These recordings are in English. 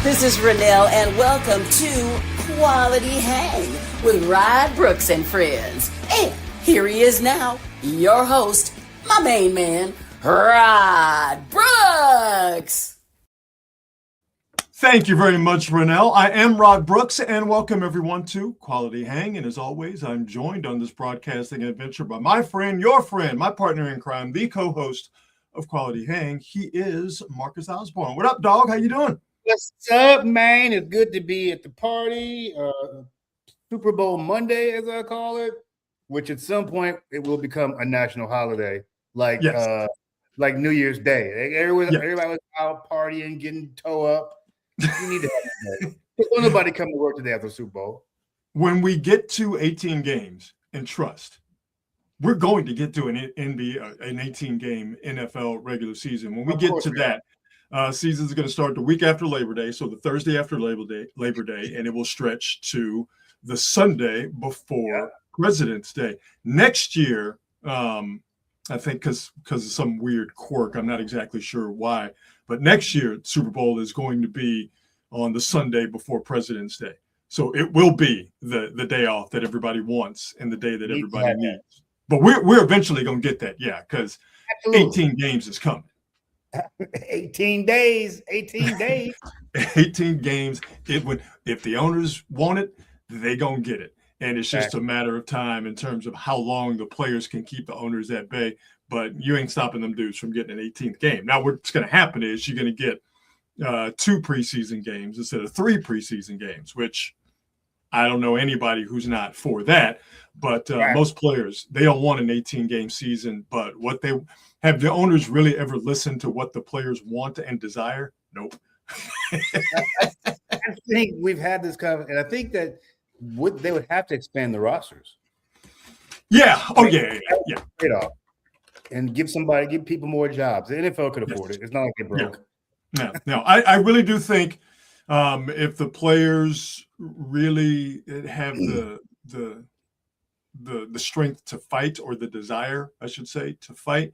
This is Renelle, and welcome to Quality Hang with Rod Brooks and friends. And here he is now, your host, my main man, Rod Brooks. Thank you very much, Renelle. I am Rod Brooks, and welcome everyone to Quality Hang. And as always, I'm joined on this broadcasting adventure by my friend, your friend, my partner in crime, the co-host of Quality Hang. He is Marcus Osborne. What up, dog? How you doing? What's up, man? It's good to be at the party. Super Bowl Monday, as I call it, which at some point it will become a national holiday, like New Year's Day. Everybody was out partying, getting toe up. You need to have that. Don't nobody come to work today after the Super Bowl. When we get to 18 games, and trust, we're going to get to an 18-game NFL regular season. When we get to that, season is going to start the week after Labor Day, so the Thursday after Labor Day, and it will stretch to the Sunday before President's Day. Next year, I think because of some weird quirk, I'm not exactly sure why, but next year, Super Bowl is going to be on the Sunday before President's Day. So it will be the day off that everybody wants and the day that everybody needs. But we're eventually going to get that, because 18 games is coming. 18 days. 18 games. If the owners want it, they gonna get it, and it's just a matter of time in terms of how long the players can keep the owners at bay. But you ain't stopping them dudes from getting an 18th game. Now, what's going to happen is you're going to get 2 preseason games instead of 3 preseason games, which I don't know anybody who's not for that. But most players, they don't want an 18-game season. But what they have, the owners really ever listened to what the players want and desire? Nope. I think we've had this conversation, and I think that they would have to expand the rosters. Yeah. Oh, yeah. Trade-off. And give people more jobs. The NFL could afford it. It's not like they're broke. No. I really do think if the players really have the strength to fight, or the desire, I should say, to fight,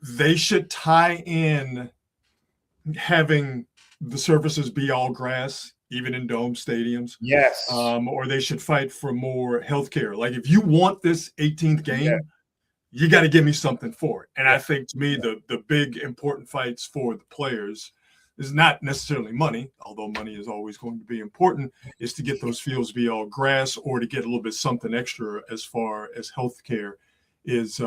they should tie in having the surfaces be all grass, even in dome stadiums. Yes. Or they should fight for more health care. Like, if you want this 18th game, you got to give me something for it. And I think, to me, the big important fights for the players is not necessarily money, although money is always going to be important, is to get those fields to be all grass, or to get a little bit something extra as far as health care is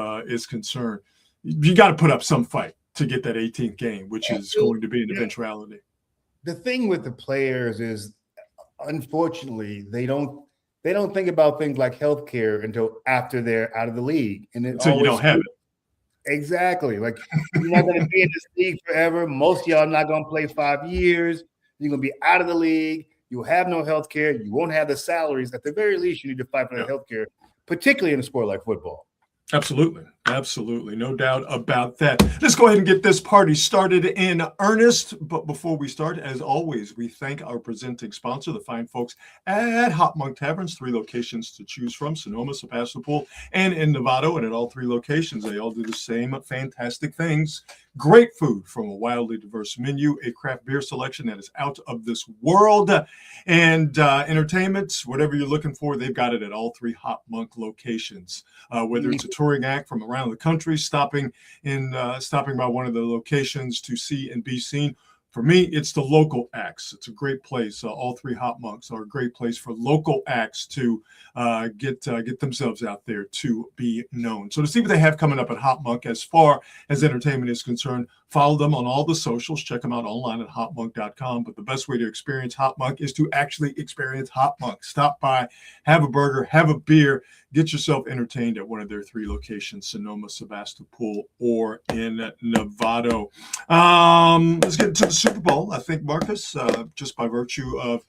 concerned. You got to put up some fight to get that 18th game, which is going to be an eventuality. The thing with the players is, unfortunately, they don't think about things like healthcare until after they're out of the league, and so you don't have it. Exactly. Like, you're not going to be in this league forever. Most of y'all are not going to play 5 years. You're going to be out of the league. You'll have no healthcare. You won't have the salaries. At the very least, you need to fight for the healthcare, particularly in a sport like football. Absolutely. No doubt about that. Let's go ahead and get this party started in earnest. But before we start, as always, we thank our presenting sponsor, the fine folks at Hot Monk Taverns. 3 locations to choose from: Sonoma, Sebastopol, and in Novato. And at all 3 locations, they all do the same fantastic things. Great food from a wildly diverse menu, a craft beer selection that is out of this world, and entertainment, whatever you're looking for, they've got it at all 3 Hot Monk locations. Whether it's a touring act from around the country stopping by one of the locations to see and be seen. For me, it's the local acts. It's a great place. All 3 Hot Monks are a great place for local acts to get themselves out there to be known. So to see what they have coming up at Hot Monk as far as entertainment is concerned, follow them on all the socials. Check them out online at hotmonk.com. But the best way to experience Hot Monk is to actually experience Hot Monk. Stop by, have a burger, have a beer, get yourself entertained at one of their 3 locations: Sonoma, Sebastopol, or in Novato. Let's get into the Super Bowl. I think, Marcus, just by virtue of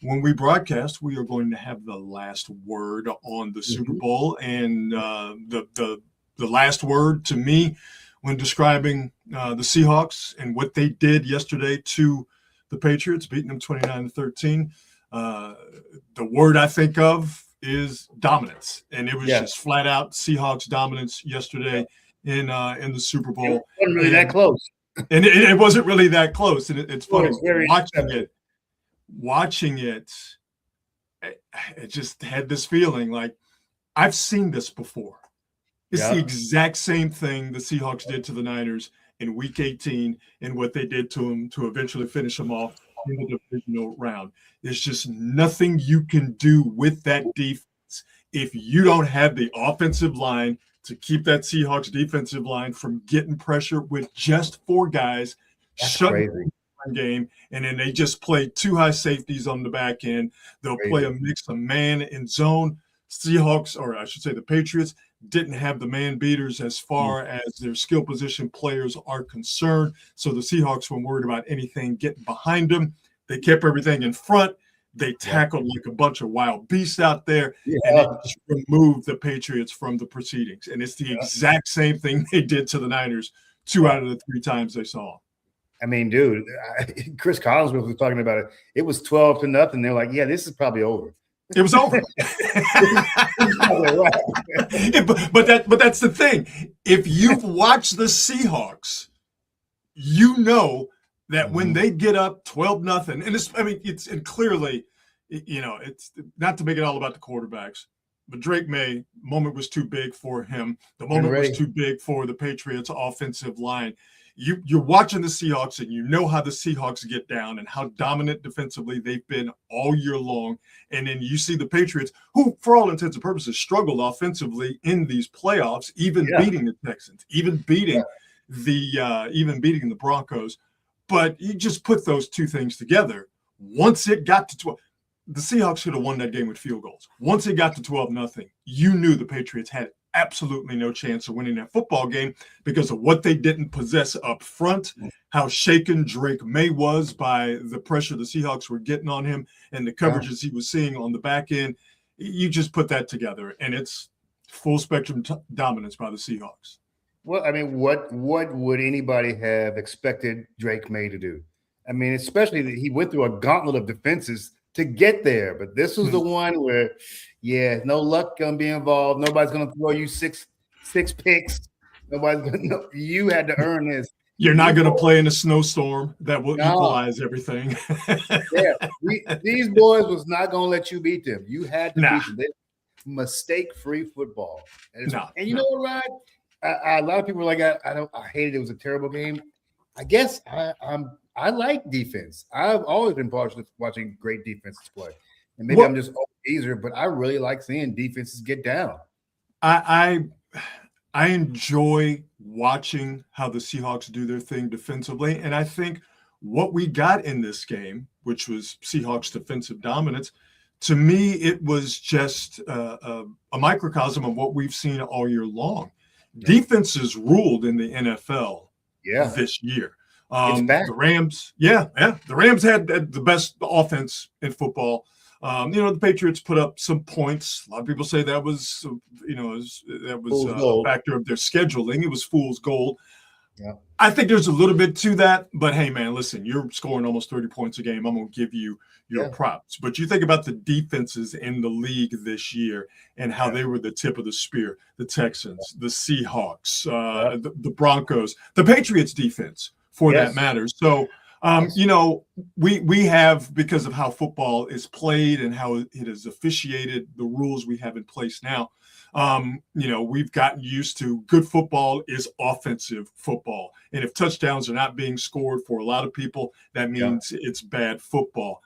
when we broadcast, we are going to have the last word on the Super Bowl. And the last word to me when describing the Seahawks and what they did yesterday to the Patriots, beating them 29-13. The word I think of is dominance, and it was just flat out Seahawks dominance yesterday in the Super Bowl. It wasn't really that close. And it wasn't really that close. And it's funny watching it, it just had this feeling like I've seen this before. It's the exact same thing the Seahawks did to the Niners in Week 18 and what they did to them to eventually finish them off in the divisional round. There's just nothing you can do with that defense if you don't have the offensive line to keep that Seahawks defensive line from getting pressure with just 4 guys. Shutting the game, and then they just play 2 high safeties on the back end. They'll play a mix of man and zone. Seahawks, or I should say the Patriots, didn't have the man beaters as far as their skill position players are concerned. So the Seahawks weren't worried about anything getting behind them. They kept everything in front. They tackled like a bunch of wild beasts out there, and they just removed the Patriots from the proceedings. And it's the exact same thing they did to the Niners 2 out of the 3 times they saw them. I mean, dude, Chris Collinsworth was talking about it. It was 12-0. They're like, yeah, this is probably over. It was over. but that's the thing. If you've watched the Seahawks, you know that when they get up 12-0, and clearly, it's not to make it all about the quarterbacks, but Drake May, moment was too big for him. The moment was too big for the Patriots offensive line. You're watching the Seahawks, and you know how the Seahawks get down and how dominant defensively they've been all year long. And then you see the Patriots, who, for all intents and purposes, struggled offensively in these playoffs, even beating the Texans, even beating the Broncos. But you just put those 2 things together. Once it got to 12, the Seahawks should have won that game with field goals. Once it got to 12-0, you knew the Patriots had absolutely no chance of winning that football game because of what they didn't possess up front, how shaken Drake May was by the pressure the Seahawks were getting on him and the coverages he was seeing on the back end. You just put that together, and it's full spectrum dominance by the Seahawks. Well, I mean, what would anybody have expected Drake May to do? I mean, especially that he went through a gauntlet of defenses to get there, but this was the one where, no luck gonna be involved. Nobody's gonna throw you six picks. Nobody's gonna. You had to earn this. You're not gonna play in a snowstorm that will equalize everything. These boys was not gonna let you beat them. You had to beat them. Mistake-free football. And you know what, Rod? A lot of people were like, I hated it. It was a terrible game. I guess I like defense. I've always been partial to watching great defenses play. And maybe I'm just easier, but I really like seeing defenses get down. I enjoy watching how the Seahawks do their thing defensively. And I think what we got in this game, which was Seahawks defensive dominance, to me, it was just a microcosm of what we've seen all year long. Defenses ruled in the NFL this year. The Rams, the Rams had the best offense in football. The Patriots put up some points. A lot of people say that was, a factor of their scheduling. It was fool's gold. Yeah. I think there's a little bit to that, but hey, man, listen, you're scoring almost 30 points a game. I'm going to give you your props. But you think about the defenses in the league this year and how they were the tip of the spear. The Texans, the Seahawks, the Broncos, the Patriots defense, for that matter. So, we have, because of how football is played and how it is officiated, the rules we have in place now, we've gotten used to good football is offensive football. And if touchdowns are not being scored for a lot of people, that means it's bad football.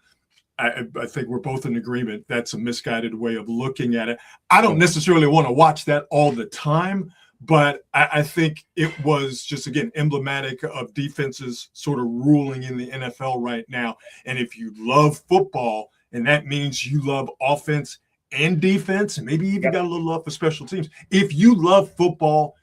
I think we're both in agreement. That's a misguided way of looking at it. I don't necessarily want to watch that all the time, but I think it was just, again, emblematic of defenses sort of ruling in the NFL right now. And if you love football, and that means you love offense and defense, and maybe even got a little love for special teams. If you love football,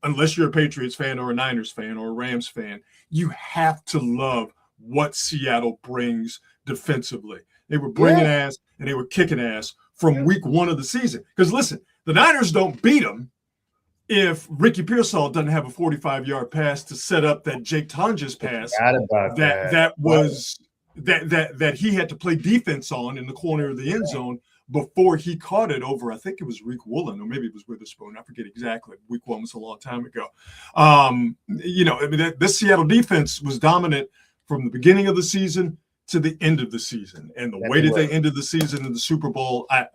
unless you're a Patriots fan or a Niners fan or a Rams fan, you have to love what Seattle brings defensively. They were bringing ass and they were kicking ass from week 1 of the season. Because listen, the Niners don't beat them if Ricky Pearsall doesn't have a 45-yard pass to set up that Jake Tonjes pass that he had to play defense on in the corner of the end zone before he caught it over, I think it was Reek Woolen, or maybe it was Witherspoon. I forget exactly. Week 1 was a long time ago. This Seattle defense was dominant from the beginning of the season to the end of the season. And the way that they ended the season in the Super Bowl, I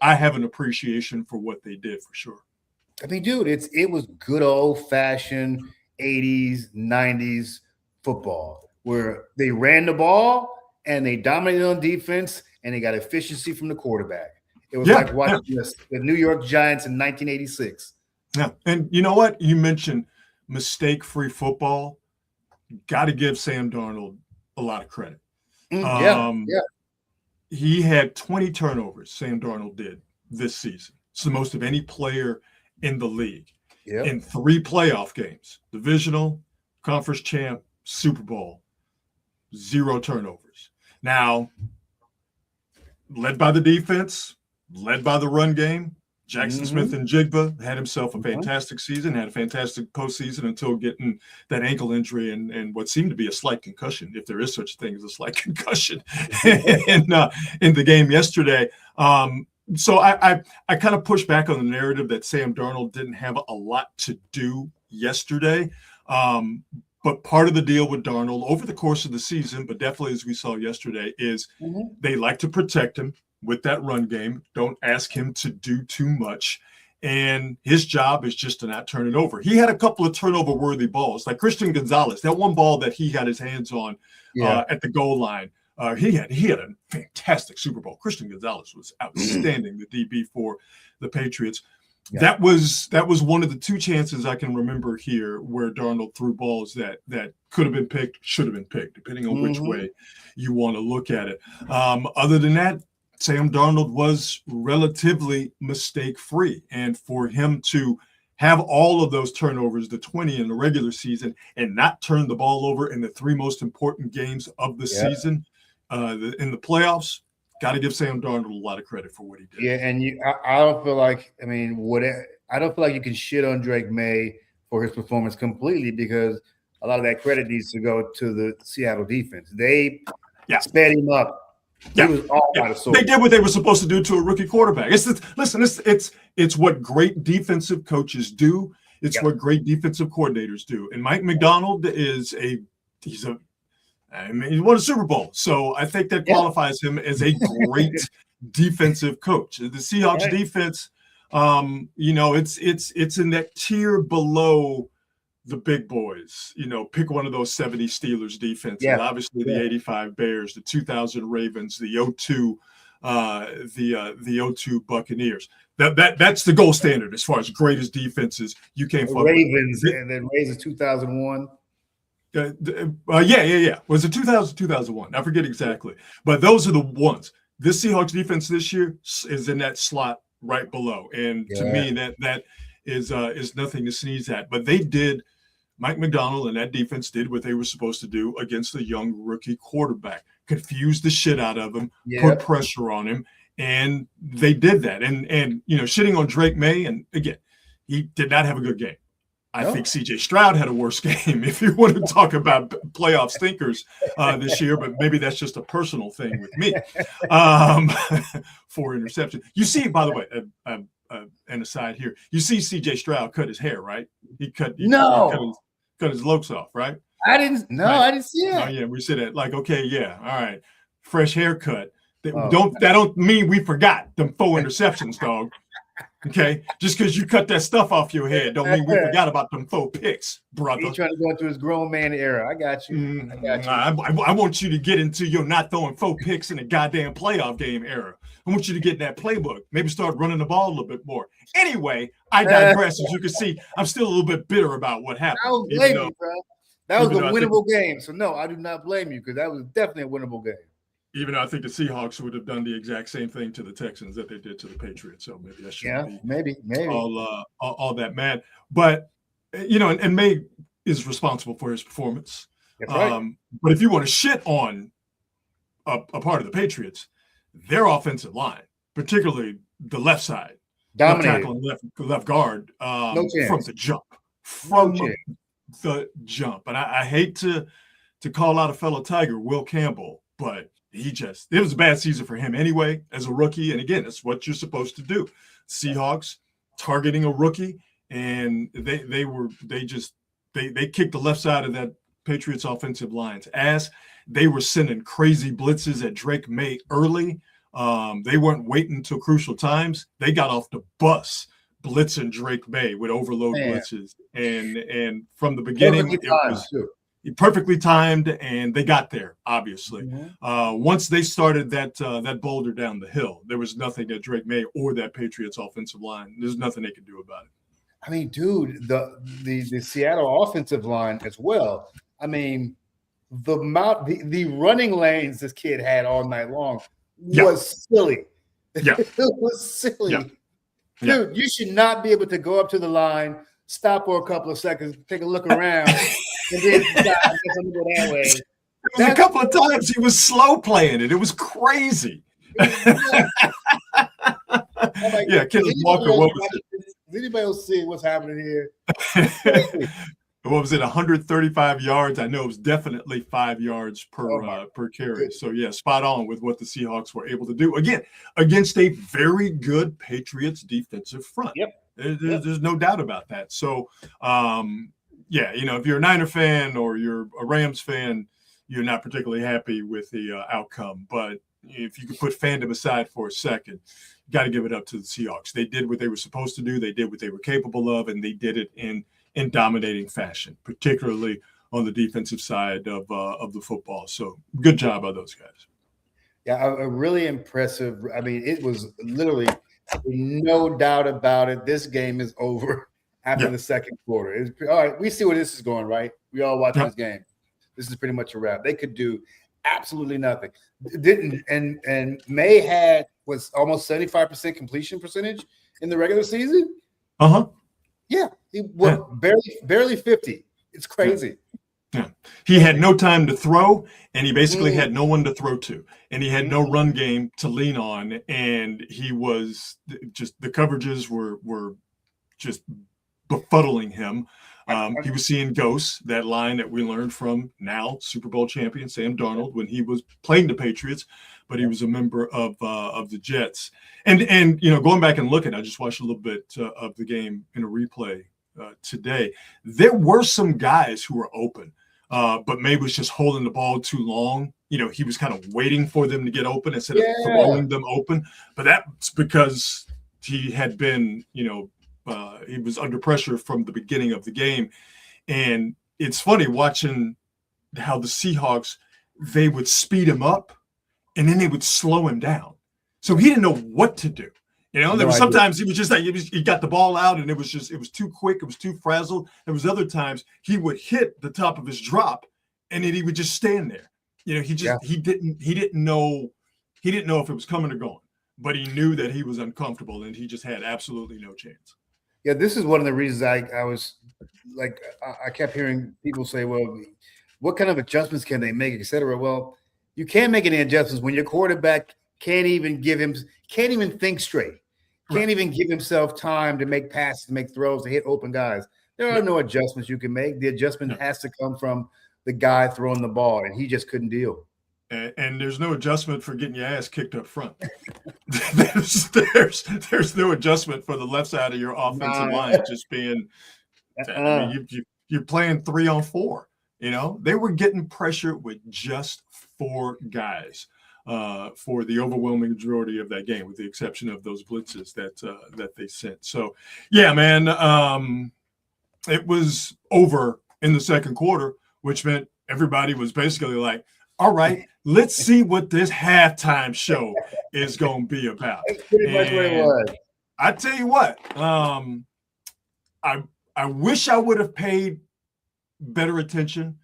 have an appreciation for what they did for sure. I mean, dude, it was good old-fashioned 80s, 90s football where they ran the ball and they dominated on defense and they got efficiency from the quarterback. It was like watching the New York Giants in 1986. Yeah, and you know what? You mentioned mistake-free football. Got to give Sam Darnold a lot of credit. He had 20 turnovers, Sam Darnold did this season. It's the most of any player in the league. In 3 playoff games, divisional, conference champ, Super Bowl, 0 turnovers. Now, led by the defense, led by the run game, Jackson Smith and Jigba had himself a fantastic season, had a fantastic postseason until getting that ankle injury and what seemed to be a slight concussion, if there is such a thing as a slight concussion, in the game yesterday. So I kind of push back on the narrative that Sam Darnold didn't have a lot to do yesterday. But part of the deal with Darnold over the course of the season, but definitely as we saw yesterday, is they like to protect him with that run game. Don't ask him to do too much. And his job is just to not turn it over. He had a couple of turnover-worthy balls, like Christian Gonzalez, that one ball that he got his hands on at the goal line. He had a fantastic Super Bowl. Christian Gonzalez was outstanding, the DB for the Patriots. Yeah. That was one of the 2 chances I can remember here where Darnold threw balls that could have been picked, should have been picked, depending on which way you want to look at it. Other than that, Sam Darnold was relatively mistake-free. And for him to have all of those turnovers, the 20 in the regular season, and not turn the ball over in the 3 most important games of the season in the playoffs, got to give Sam Darnold a lot of credit for what he did. Yeah, and I don't feel like, I don't feel like you can shit on Drake May for his performance completely, because a lot of that credit needs to go to the Seattle defense. They sped him up. He was all out of sorts. They did what they were supposed to do to a rookie quarterback. It's what great defensive coaches do. It's what great defensive coordinators do. And Mike Macdonald he won a Super Bowl. So I think that qualifies him as a great defensive coach. The Seahawks defense, it's in that tier below the big boys. Pick one of those 70 Steelers defenses. Obviously the 85 Bears, the 2000 Ravens, the 02 Buccaneers. That's the gold standard as far as greatest defenses you can't find. Ravens and then Ravens 2001. Was it 2000, 2001? I forget exactly. But those are the ones. This Seahawks defense this year is in that slot right below. And to me, that is nothing to sneeze at. But Mike Macdonald and that defense did what they were supposed to do against the young rookie quarterback. Confused the shit out of him, put pressure on him, and they did that. And shitting on Drake May, and again, he did not have a good game. I think C.J. Stroud had a worse game, if you want to talk about playoff stinkers this year, but maybe that's just a personal thing with me. 4 interceptions. You see, by the way, an aside here, you see C.J. Stroud cut his hair, right? He cut his locks off, right? I didn't see it. Oh, yeah, we said that. Like, okay, yeah, all right, fresh haircut. That don't mean we forgot them 4 interceptions, dog. Okay, just because you cut that stuff off your head don't mean we forgot about them 4 picks, brother. He's trying to go into his grown man era. I got you. I want you to get into your not throwing 4 picks in a goddamn playoff game era. I want you to get in that playbook. Maybe start running the ball a little bit more. Anyway, I digress. As you can see, I'm still a little bit bitter about what happened. I don't blame you, bro. That was a winnable game. So, no, I do not blame you, because that was definitely a winnable game. Even though I think the Seahawks would have done the exact same thing to the Texans that they did to the Patriots. So maybe that shouldn't be maybe all that mad. But, and May is responsible for his performance. That's right. But if you want to shit on a part of the Patriots, their offensive line, particularly the left side, dominated, left guard, from the jump. And I hate to call out a fellow Tiger, Will Campbell, but it was a bad season for him anyway as a rookie. And again, it's what you're supposed to do. Seahawks targeting a rookie, and they kicked the left side of that Patriots offensive line's ass. They were sending crazy blitzes at Drake May early. They weren't waiting until crucial times. They got off the bus blitzing Drake May with overload blitzes. And from the beginning, it was perfectly timed, and they got there, obviously. Once they started that boulder down the hill, there was nothing that Drake May or that Patriots offensive line, there's nothing they could do about it. I mean, dude, the Seattle offensive line as well. I mean, the running lanes this kid had all night long was silly. Yeah. It was silly. Yeah. Dude, you should not be able to go up to the line, stop for a couple of seconds, take a look around, and then stop. I'm gonna go that way. There was a couple of times he was slow playing it. It was crazy. Like, Kenneth Walker, what was it? Does anybody else see what's happening here? What was it, 135 yards? I know it was definitely 5 yards per carry. So, yeah, spot on with what the Seahawks were able to do. Again, against a very good Patriots defensive front. Yep. There's no doubt about that. So, if you're a Niner fan or you're a Rams fan, you're not particularly happy with the outcome. But if you could put fandom aside for a second, you got to give it up to the Seahawks. They did what they were supposed to do. They did what they were capable of, and they did it in dominating fashion, particularly on the defensive side of the football. So good job by those guys. Yeah, a really impressive. I mean, it was literally no doubt about it. This game is over after the second quarter. All right, we see where this is going, right? We all watch this game. This is pretty much a wrap. They could do absolutely nothing. And May was almost 75% completion percentage in the regular season. Yeah, he was barely 50. It's crazy. Yeah, he had no time to throw, and he basically had no one to throw to, and he had no run game to lean on, and he was just the coverages were just befuddling him. He was seeing ghosts, that line that we learned from now Super Bowl champion Sam Darnold when he was playing the Patriots, but he was a member of the Jets. And going back and looking, I just watched a little bit of the game in a replay today. There were some guys who were open, but May was just holding the ball too long. He was kind of waiting for them to get open instead of throwing them open. But that's because he had been, he was under pressure from the beginning of the game. And it's funny watching how the Seahawks, they would speed him up and then they would slow him down. So he didn't know what to do. There was sometimes he was just like, he got the ball out and it was too quick. It was too frazzled. There was other times he would hit the top of his drop and then he would just stand there. He didn't know if it was coming or going, but he knew that he was uncomfortable and he just had absolutely no chance. Yeah, this is one of the reasons I was like, I kept hearing people say, well, what kind of adjustments can they make, et cetera? Well, you can't make any adjustments when your quarterback can't even think straight, can't even give himself time to make passes, to make throws, to hit open guys. There are no adjustments you can make. The adjustment has to come from the guy throwing the ball, and he just couldn't deal. And there's no adjustment for getting your ass kicked up front. there's no adjustment for the left side of your offensive line just being. You're playing 3-on-4. They were getting pressure with just 4 guys for the overwhelming majority of that game, with the exception of those blitzes that they sent. So, yeah, man, it was over in the second quarter, which meant everybody was basically like, all right, let's see what this halftime show is going to be about. That's pretty much what it was. I tell you what, I wish I would have paid better attention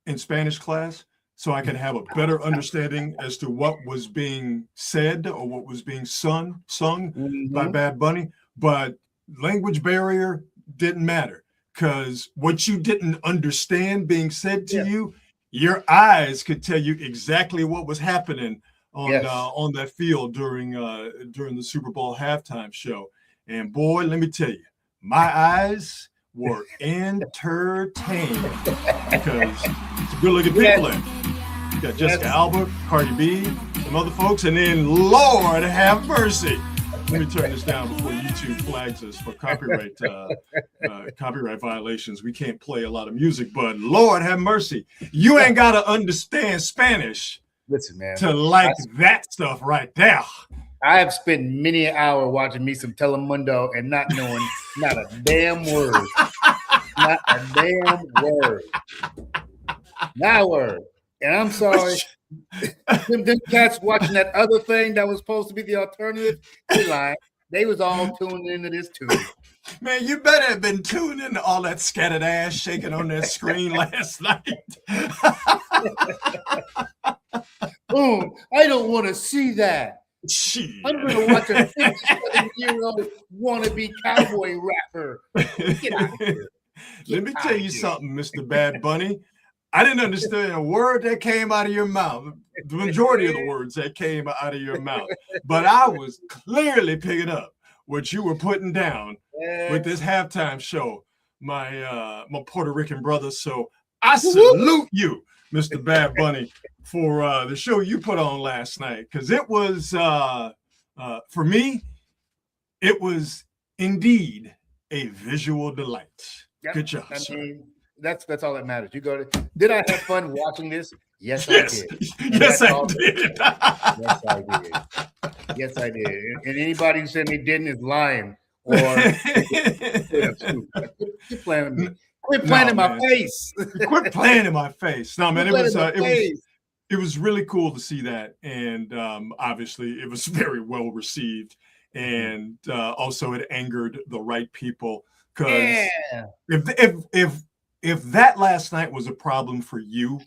in Spanish class so I could have a better understanding as to what was being said or what was being sung by Bad Bunny. But language barrier didn't matter, because what you didn't understand being said to you, your eyes could tell you exactly what was happening on that field during the Super Bowl halftime show. And boy, let me tell you, my eyes were entertained because it's a good looking people there. You got Jessica Alba, Cardi B, some other folks, and then Lord have mercy. Let me turn this down before YouTube flags us for copyright violations. We can't play a lot of music, but Lord have mercy. You ain't got to understand Spanish. Listen, man, to like that stuff right there. I have spent many an hour watching me some Telemundo and not knowing not a damn word. Not a damn word. Not a word. And I'm sorry. them cats watching that other thing that was supposed to be the alternative, they lied. They was all tuned into this too. Man, you better have been tuned into all that scattered ass shaking on that screen last night. Boom! I don't want to see that. Jeez. I'm going to watch a 57-year-old wannabe cowboy rapper. Get out of here. Let me tell you something, Mr. Bad Bunny. I didn't understand a word that came out of your mouth. The majority of the words that came out of your mouth. But I was clearly picking up what you were putting down with this halftime show, my Puerto Rican brother. So I salute you, Mr. Bad Bunny, for the show you put on last night. Because it was, for me, it was indeed a visual delight. Yep. Good job, sir. That's all that matters. You go to. Did I have fun watching this? Yes, I did. Yes, I did. Yes, I did. Yes, I did. And anybody who said they didn't is lying. Or quit playing with me. Quit playing in my face. Quit playing in my face. No, man, it was really cool to see that, and obviously it was very well received, and also it angered the right people because if that last night was a problem for you,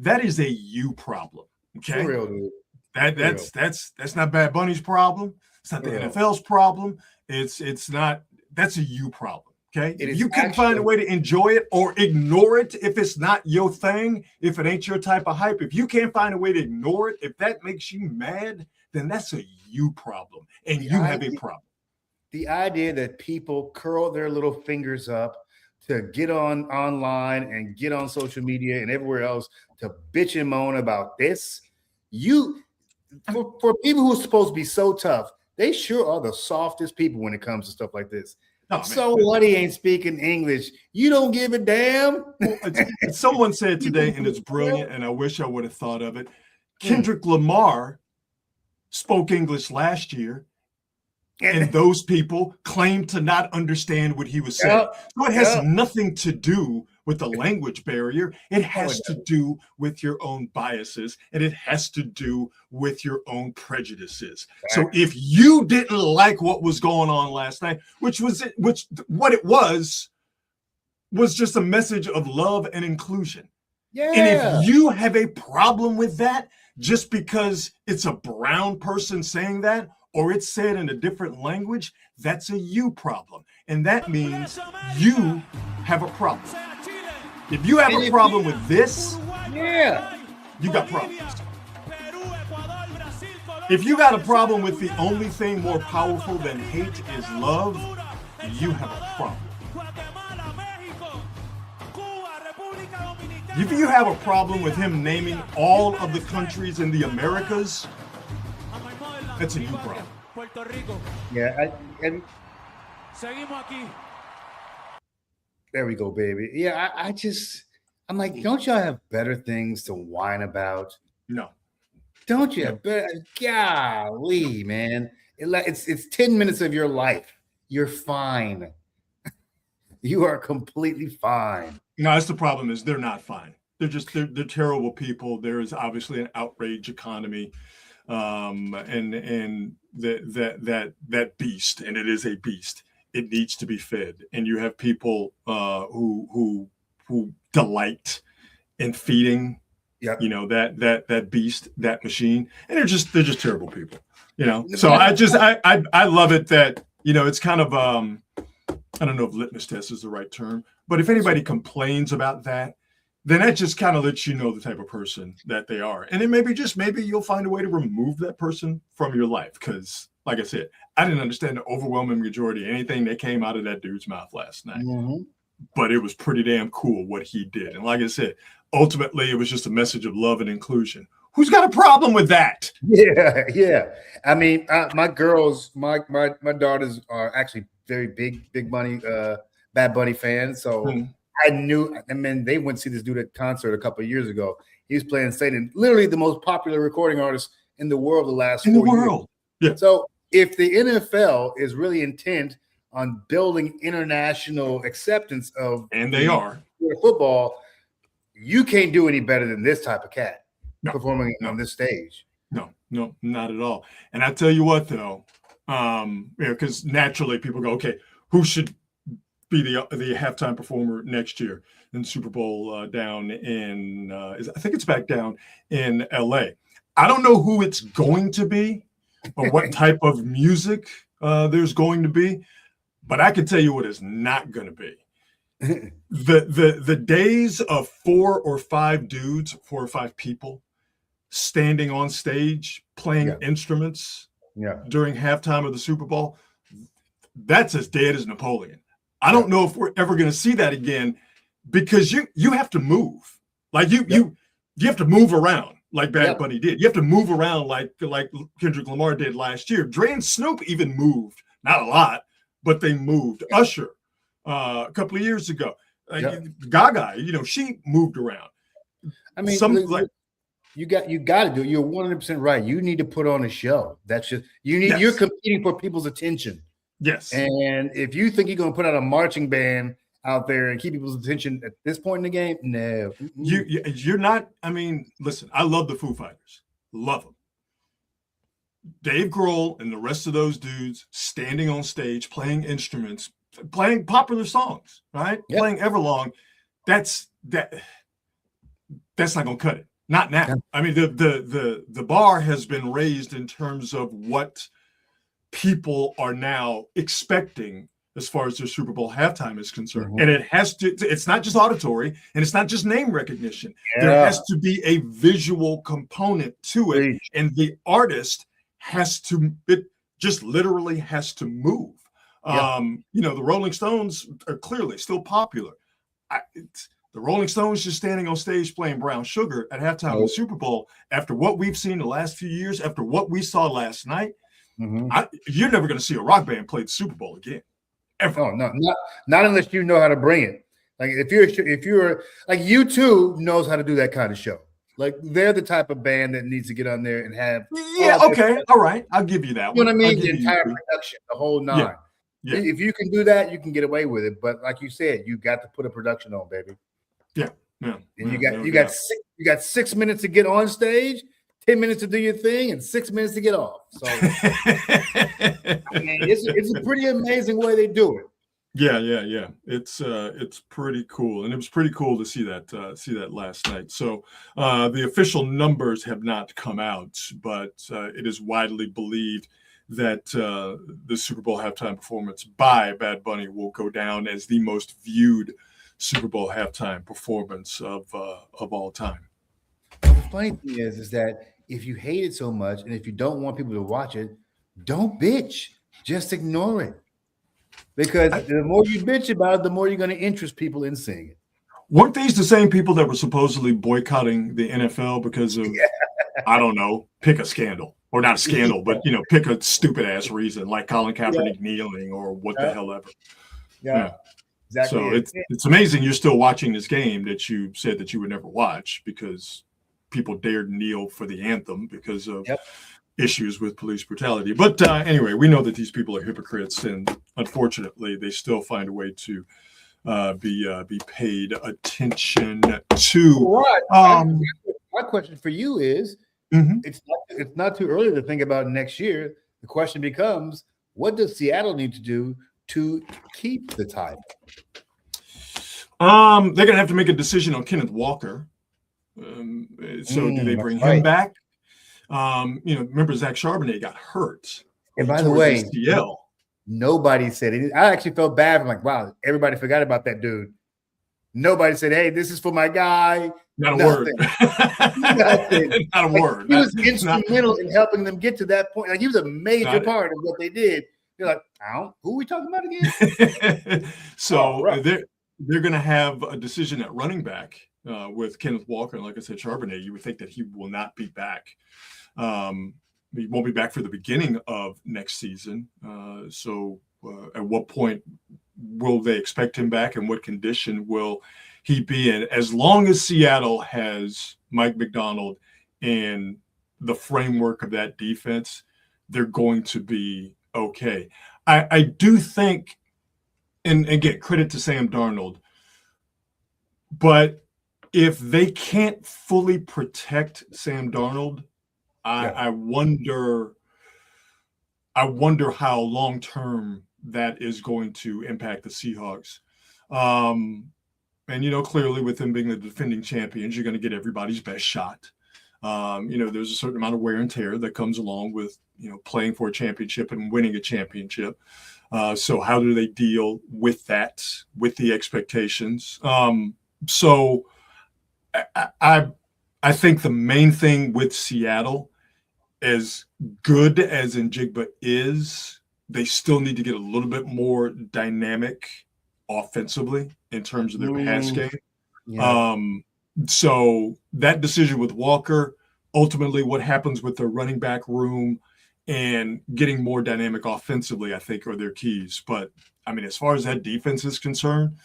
that is a you problem. Okay, for real, dude. That's not Bad Bunny's problem. It's not the NFL's problem. It's not. That's a you problem. Okay, if you can find a way to enjoy it or ignore it if it's not your thing, if it ain't your type of hype, if you can't find a way to ignore it, if that makes you mad, then that's a you problem, and you have a problem. The idea that people curl their little fingers up to get online and get on social media and everywhere else to bitch and moan about this, for people who are supposed to be so tough, they sure are the softest people when it comes to stuff like this. Oh, so what? He ain't speaking English. You don't give a damn. Someone said today, and it's brilliant, and I wish I would have thought of it. Kendrick Lamar spoke English last year, and those people claim to not understand what he was saying. So it has nothing to do with the language barrier. It has to do with your own biases, and it has to do with your own prejudices. So if you didn't like what was going on last night, what it was just a message of love and inclusion. Yeah. And if you have a problem with that, just because it's a brown person saying that, or it's said in a different language, that's a you problem. And that means you have a problem. If you have a problem with this, you got problems. If you got a problem with the only thing more powerful than hate is love, you have a problem. If you have a problem with him naming all of the countries in the Americas, that's a you problem. Yeah, there we go, baby. Yeah, I'm like, don't y'all have better things to whine about? No. Don't you have better? Golly, man. It's 10 minutes of your life. You're fine. You are completely fine. No, that's the problem is they're not fine. They're terrible people. There is obviously an outrage economy. And that beast, and it is a beast. It needs to be fed, and you have people who delight in feeding, that beast, that machine, and they're just terrible people, So I love it that it's kind of I don't know if litmus test is the right term, but if anybody complains about that, then that just kind of lets you know the type of person that they are. And then maybe you'll find a way to remove that person from your life. Because, like I said, I didn't understand the overwhelming majority of anything that came out of that dude's mouth last night. Mm-hmm. but it was pretty damn cool what he did. And like I said, ultimately, it was just a message of love and inclusion. Who's got a problem with that? Yeah. I mean, my girls, my daughters are actually very big money, Bad Bunny fans. So I knew. I mean, they went to see this dude at concert a couple of years ago. He was playing Satan, literally the most popular recording artist in the world the last 4 years. Yeah. So if the NFL is really intent on building international acceptance of they are football, you can't do any better than this type of cat performing on this stage. No, not at all. And I tell you what, though, because naturally people go, okay, who should be the halftime performer next year in the Super Bowl down in, I think it's back down in LA. I don't know who it's going to be or what type of music there's going to be, but I can tell you what it's not going to be. The days of 4 or 5 dudes, 4 or 5 people standing on stage playing instruments during halftime of the Super Bowl, that's as dead as Napoleon. I don't know if we're ever going to see that again, because you have to move. Like you have to move around like Bad Bunny did. You have to move around like Kendrick Lamar did last year. Dre and Snoop even moved, not a lot, but they moved. Usher a couple of years ago, Gaga, she moved around. I mean, you got to do it. You're 100% right. You need to put on a show. That's just you're competing for people's attention. Yes. And if you think you're going to put out a marching band out there and keep people's attention at this point in the game, no. You're not. I mean, listen, I love the Foo Fighters. Love them. Dave Grohl and the rest of those dudes standing on stage, playing instruments, playing popular songs, right? Yep. Playing Everlong. That's not going to cut it. Not now. Yep. I mean, the bar has been raised in terms of what people are now expecting as far as their Super Bowl halftime is concerned. Mm-hmm. And it's not just auditory and it's not just name recognition. Yeah. There has to be a visual component to it. And the artist just literally has to move. Yeah. The Rolling Stones are clearly still popular. The Rolling Stones just standing on stage playing Brown Sugar at halftime of the Super Bowl, after what we've seen the last few years, after what we saw last night, you're never going to see a rock band play the Super Bowl again. Ever. Oh, no, not unless you know how to bring it. Like if you're like U2 knows how to do that kind of show. Like they're the type of band that needs to get on there and have. All right, I'll give you that. You know what I mean? The entire production, the whole 9. Yeah. If you can do that, you can get away with it. But like you said, you got to put a production on, baby. Yeah. And you got 6 minutes to get on stage, 10 minutes to do your thing, and 6 minutes to get off. So I mean, it's a pretty amazing way they do it. Yeah. It's pretty cool, and it was pretty cool to see that last night. So the official numbers have not come out, but it is widely believed that the Super Bowl halftime performance by Bad Bunny will go down as the most viewed Super Bowl halftime performance of all time. Well, the funny thing is that if you hate it so much and if you don't want people to watch it, don't bitch. Just ignore it. Because the more you bitch about it, the more you're going to interest people in seeing it. Weren't these the same people that were supposedly boycotting the NFL because of, I don't know, pick a scandal? Or not a scandal, but, pick a stupid ass reason like Colin Kaepernick kneeling or what the hell ever. Yeah. Exactly. So it's amazing you're still watching this game that you said that you would never watch because people dared kneel for the anthem because of issues with police brutality. But anyway, we know that these people are hypocrites, and unfortunately, they still find a way to be paid attention to. Right. My question for you is: it's not too early to think about next year. The question becomes: what does Seattle need to do to keep the title? They're gonna have to make a decision on Kenneth Walker. So do they bring him back? Remember Zach Charbonnet got hurt. And by the way, nobody said it. I actually felt bad. I'm like, wow, everybody forgot about that dude. Nobody said, hey, this is for my guy. Not a word. Nothing. Not a word. He was instrumental in helping them get to that point. Like he was a major part of what they did. You're like, who are we talking about again? So they're going to have a decision at running back with Kenneth Walker. And like I said, Charbonnet, you would think that he will not be back. He won't be back for the beginning of next season. So at what point will they expect him back, and what condition will he be in? As long as Seattle has Mike Macdonald and the framework of that defense, they're going to be okay. I do think, and again, credit to Sam Darnold, but if they can't fully protect Sam Darnold, I wonder how long term that is going to impact the Seahawks. And clearly with them being the defending champions, you're going to get everybody's best shot. There's a certain amount of wear and tear that comes along with playing for a championship and winning a championship. So how do they deal with that, with the expectations? So I think the main thing with Seattle, as good as Njigba is, they still need to get a little bit more dynamic offensively in terms of their pass game. Yeah. So that decision with Walker, ultimately what happens with their running back room and getting more dynamic offensively, I think, are their keys. But, I mean, as far as that defense is concerned,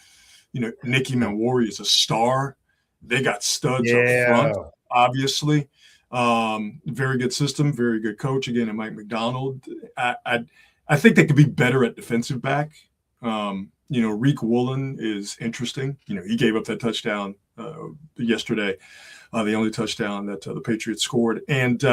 Nicky Manwari is a star. They got studs up front, obviously. Very good system, very good coach, again, and Mike Macdonald. I think they could be better at defensive back. Reek Woolen is interesting. He gave up that touchdown yesterday, the only touchdown that the Patriots scored. And,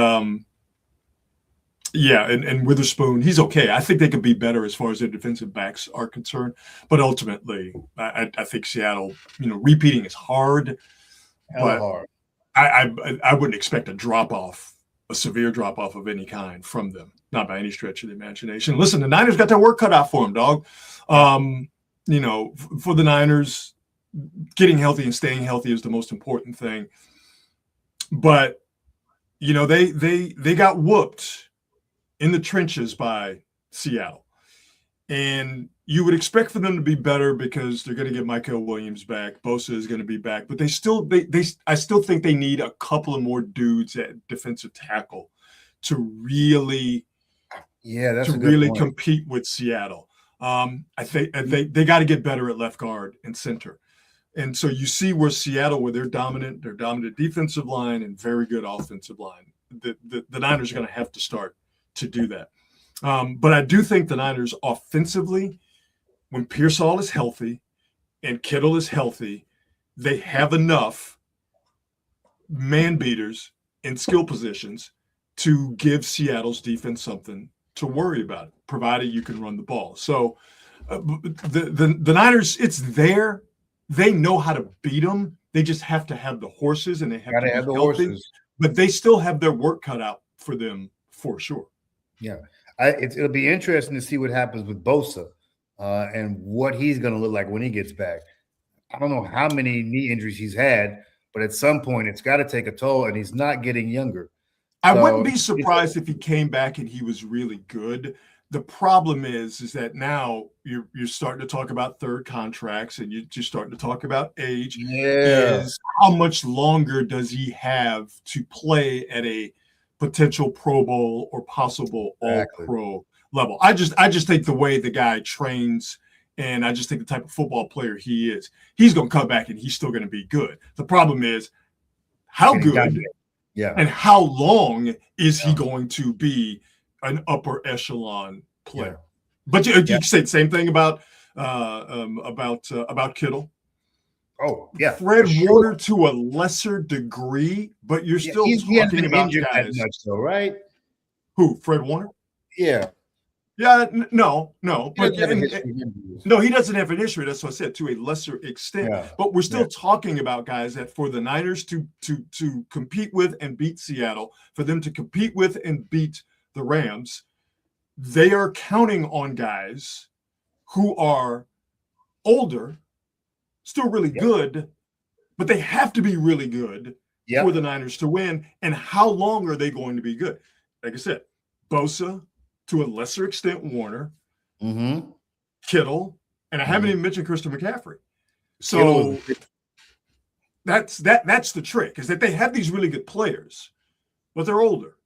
and Witherspoon, he's okay. I think they could be better as far as their defensive backs are concerned. But ultimately, I think Seattle, repeating is hard. But hard. I wouldn't expect a severe drop-off of any kind from them, not by any stretch of the imagination. Listen, the Niners got their work cut out for them, dog. For the Niners, getting healthy and staying healthy is the most important thing. But, they got whooped in the trenches by Seattle. And you would expect for them to be better because they're going to get Michael Williams back. Bosa is going to be back, but I still think they need a couple of more dudes at defensive tackle to really compete with Seattle. I think they got to get better at left guard and center. And so you see where Seattle, where their dominant defensive line and very good offensive line, the Niners are going to have to start to do that. But I do think the Niners offensively, when Pearsall is healthy and Kittle is healthy, they have enough man beaters in skill positions to give Seattle's defense something to worry about, provided you can run the ball. So the Niners, it's there. They know how to beat them. They just have to have the horses, and they have to have the horses. But they still have their work cut out for them for sure. Yeah. It'll be interesting to see what happens with Bosa and what he's going to look like when he gets back. I don't know how many knee injuries he's had, but at some point it's got to take a toll, and he's not getting younger. I wouldn't be surprised if he came back and he was really good. The problem is that now you're starting to talk about third contracts, and you're starting to talk about age. Yeah. Is how much longer does he have to play at a potential Pro Bowl or possible All-Pro level? I just think the way the guy trains, and I just think the type of football player he is, he's going to come back and he's still going to be good. The problem is how good and how long is he going to be an upper echelon player? But you can say the same thing about Kittle. Oh, yeah. Fred Warner to a lesser degree, but you're still talking about guys. That much, though, right? Who? Fred Warner? Yeah. Yeah, no. But no, he doesn't have an issue. That's what I said, to a lesser extent. Yeah. But we're still talking about guys that for the Niners to compete with and beat Seattle, for them to compete with and beat the Rams, they are counting on guys who are older, still really good, but they have to be really good for the Niners to win. And how long are they going to be good? Like I said, Bosa, to a lesser extent, Warner, Kittle, and I haven't even mentioned Christian McCaffrey. So that's the trick, is that they have these really good players, but they're older.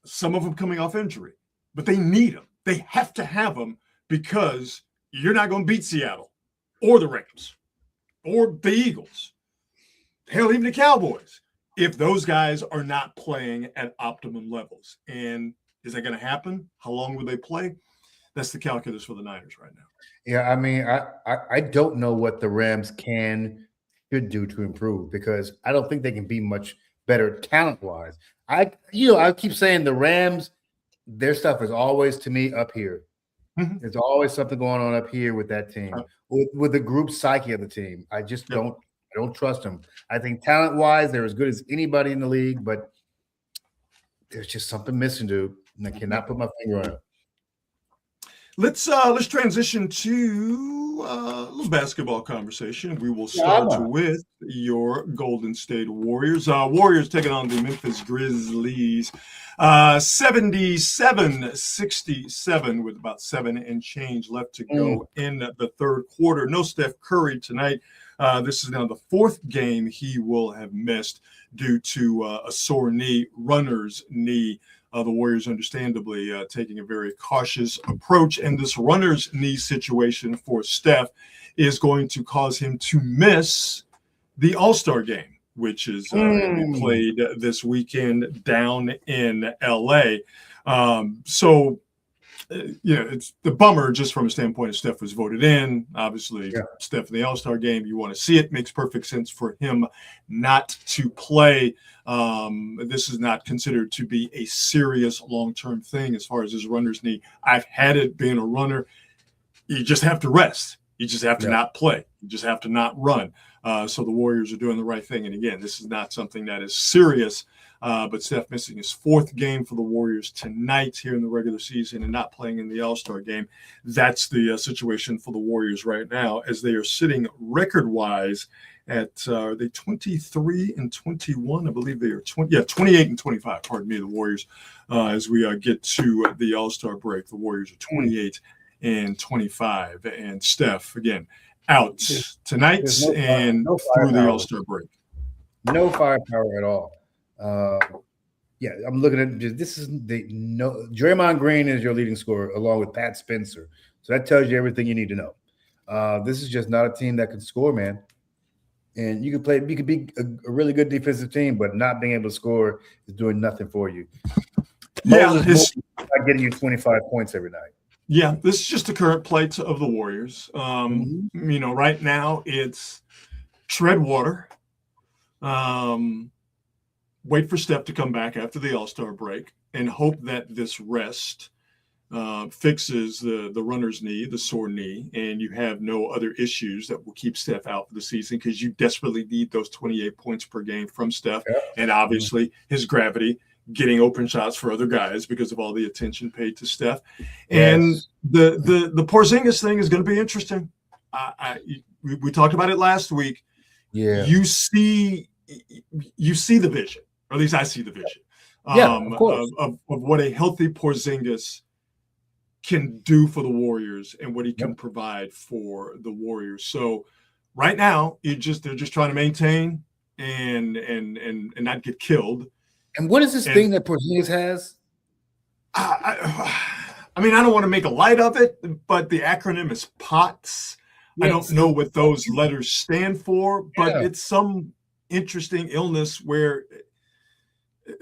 Some of them coming off injury, but they need them. They have to have them because you're not going to beat Seattle or the Rams or the Eagles, hell, even the Cowboys, if those guys are not playing at optimum levels. And is that going to happen? How long will they play? That's the calculus for the Niners right now. Yeah, I mean, I don't know what the Rams should do to improve, because I don't think they can be much better talent-wise. I keep saying the Rams, their stuff is always, to me, up here. Mm-hmm. There's always something going on up here with that team, with the group psyche of the team. I just don't trust them. I think talent-wise, they're as good as anybody in the league, but there's just something missing, dude. And I cannot put my finger on it. Let's transition to a little basketball conversation. We will start with your Golden State Warriors. Warriors taking on the Memphis Grizzlies, 77-67 with about 7 and change left to go in the third quarter. No Steph Curry tonight. This is now the 4th game he will have missed due to a sore knee, runner's knee. The Warriors, understandably, taking a very cautious approach. And this runner's knee situation for Steph is going to cause him to miss the All-Star game, which is played this weekend down in L.A. It's the bummer just from a standpoint of Steph was voted in. Obviously, Steph in the All-Star game, you want to see it. Makes perfect sense for him not to play. This is not considered to be a serious long-term thing as far as his runner's knee. I've had it being a runner. You just have to rest. You just have to not play. You just have to not run. So the Warriors are doing the right thing. And again, this is not something that is serious. But Steph missing his 4th game for the Warriors tonight here in the regular season and not playing in the All-Star game. That's the situation for the Warriors right now, as they are sitting record-wise at are they 23-21? I believe they are 28-25. Pardon me, the Warriors. As we get to the All-Star break, the Warriors are 28-25, and Steph again out tonight and through the All-Star break. No firepower at all. I'm looking at this is Draymond Green is your leading scorer along with Pat Spencer. So that tells you everything you need to know. This is just not a team that can score, man. And you could be a really good defensive team, but not being able to score is doing nothing for you. Moses not getting you 25 points every night. Yeah, this is just the current plate of the Warriors. Right now it's tread water. Wait for Steph to come back after the All-Star break and hope that this rest fixes the runner's knee, the sore knee, and you have no other issues that will keep Steph out for the season, because you desperately need those 28 points per game from Steph. And obviously his gravity, getting open shots for other guys because of all the attention paid to Steph. And the Porzingis thing is going to be interesting. We talked about it last week. Yeah. You see the vision. Or at least I see the vision of what a healthy Porzingis can do for the Warriors and what he can provide for the Warriors. So right now, they're just trying to maintain and not get killed. And what is this thing that Porzingis has? I don't want to make a light of it, but the acronym is POTS. Yes. I don't know what those letters stand for, but it's some interesting illness where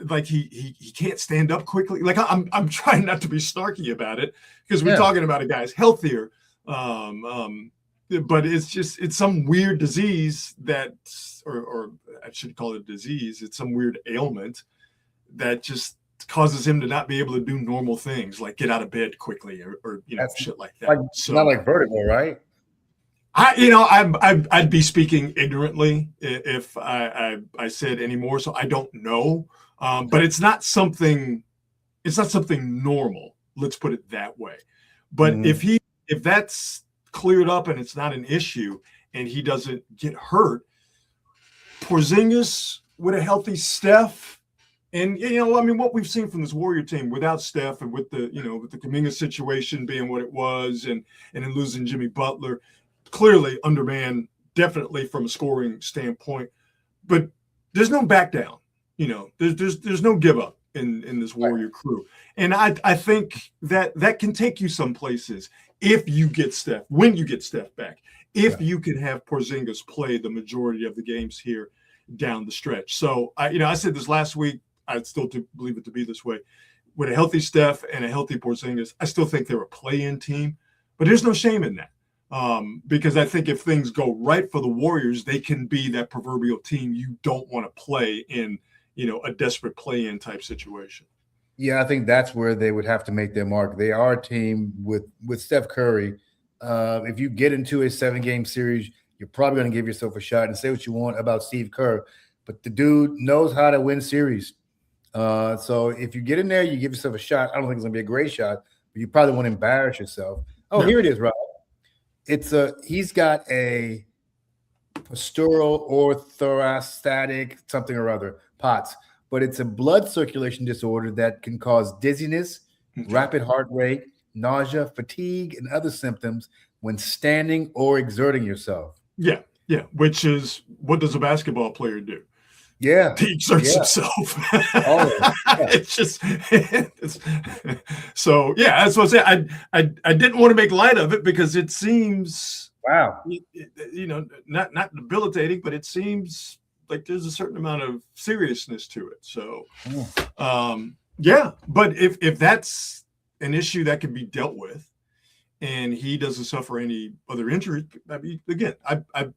like he can't stand up quickly. Like I'm trying not to be snarky about it, because we're talking about a guy's healthier. But it's some weird disease or I should call it a disease. It's some weird ailment that just causes him to not be able to do normal things, like get out of bed quickly or shit like that. So, not like vertigo, right? I'd be speaking ignorantly if I said any more. So I don't know. But it's not something normal. Let's put it that way. But if that's cleared up and it's not an issue and he doesn't get hurt, Porzingis with a healthy Steph, and what we've seen from this Warrior team without Steph and with the Kuminga situation being what it was, and then losing Jimmy Butler, clearly undermanned definitely from a scoring standpoint. But there's no back down. There's no give up in this Warrior crew. And I think that can take you some places if you get Steph, when you get Steph back, if you can have Porzingis play the majority of the games here down the stretch. So I said this last week, I still believe it to be this way. With a healthy Steph and a healthy Porzingis, I still think they're a play-in team, but there's no shame in that. Because I think if things go right for the Warriors, they can be that proverbial team you don't want to play in, a desperate play-in type situation. Yeah, I think that's where they would have to make their mark. They are a team with Steph Curry. If you get into a 7-game series, you're probably going to give yourself a shot, and say what you want about Steve Kerr, but the dude knows how to win series. So if you get in there, you give yourself a shot. I don't think it's going to be a great shot, but you probably won't embarrass yourself. Oh, Here it is, Rob. He's got a postural orthostatic something or other, POTS, but it's a blood circulation disorder that can cause dizziness, rapid heart rate, nausea, fatigue, and other symptoms when standing or exerting yourself. Yeah. Which is, what does a basketball player do? Yeah, he exerts himself. It's just so. Yeah, that's what I'm saying. I didn't want to make light of it because it seems not debilitating, but it seems like there's a certain amount of seriousness to it. So, But if that's an issue that can be dealt with, and he doesn't suffer any other injuries, I mean, again,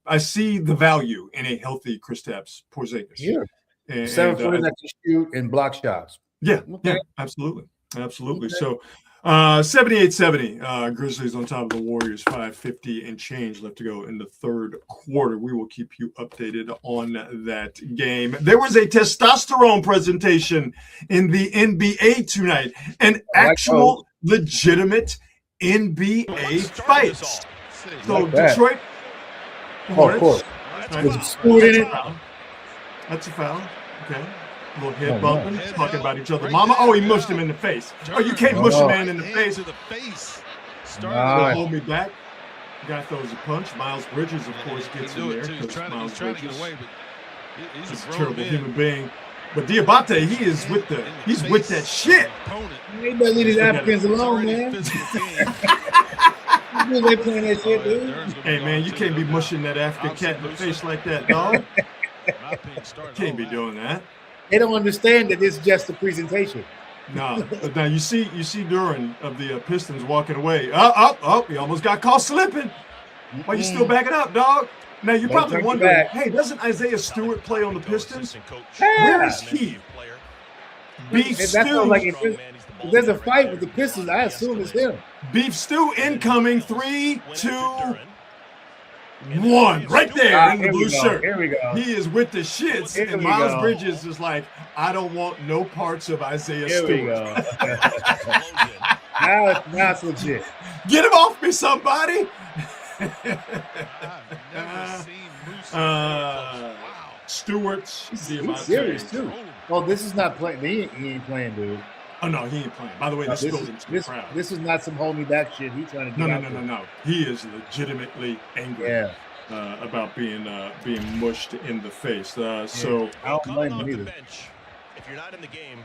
I see the value in a healthy Kristaps Porzingis. Yeah, 7-footer that can shoot and block shots. Yeah, absolutely. Okay. So, 78-70, Grizzlies on top of the Warriors, 5:50 and change left to go in the third quarter. We will keep you updated on that game. There was a testosterone presentation in the NBA tonight, an actual legitimate NBA fight. So Detroit Hornets. Of course. That's a foul. Okay. A little head bumping, talking about each other. Mama, he mushed him in the face. Oh, you can't mush a man in the face. Hold me back. Guy throws a punch. Miles Bridges, of course, gets in there because Miles Bridges is a terrible human being. But Diabate, he's with that shit. He better leave his Africans alone, man. They playing that shit, dude. Hey, man, you can't be mushing that African cat in the face like that, dog. Can't be doing that. They don't understand that it's just a presentation. No. Now you see Duran of the Pistons walking away. He almost got caught slipping. Why you still backing up, dog? Now you're probably wondering, hey, doesn't Isaiah Stewart play on the Pistons? Where is he? Beef Stew. Like if there's a fight with the Pistons, I assume it's him. Beef Stew incoming. 3, 2, 1. Right there in the blue shirt. Here we go. He is with the shits. And Miles Bridges is like, I don't want no parts of Isaiah Stewart. Here we go. now it's legit. Get him off me, somebody. Stewart's he's serious too. Oh, this is not playing. He ain't playing, dude. Oh no, he ain't playing. By the way, this is not some hold me back shit. He's trying to get No. He is legitimately angry about being mushed in the face. So I don't blame him either.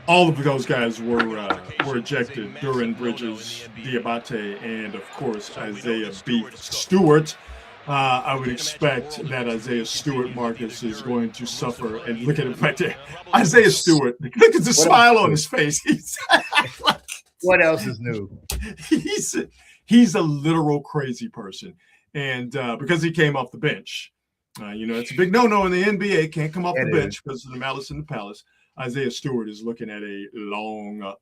All of those guys were ejected. Duran, Bridges, Diabate, and of course Isaiah Beef Stewart. I would expect that Isaiah Stewart, Marcus, is going to suffer. And look at him right there. Isaiah Stewart. Look at the smile on his face. What else is new? He's a literal crazy person. And because he came off the bench, it's a big no-no in the NBA. Can't come off the bench because of the malice in the palace. Isaiah Stewart is looking at a long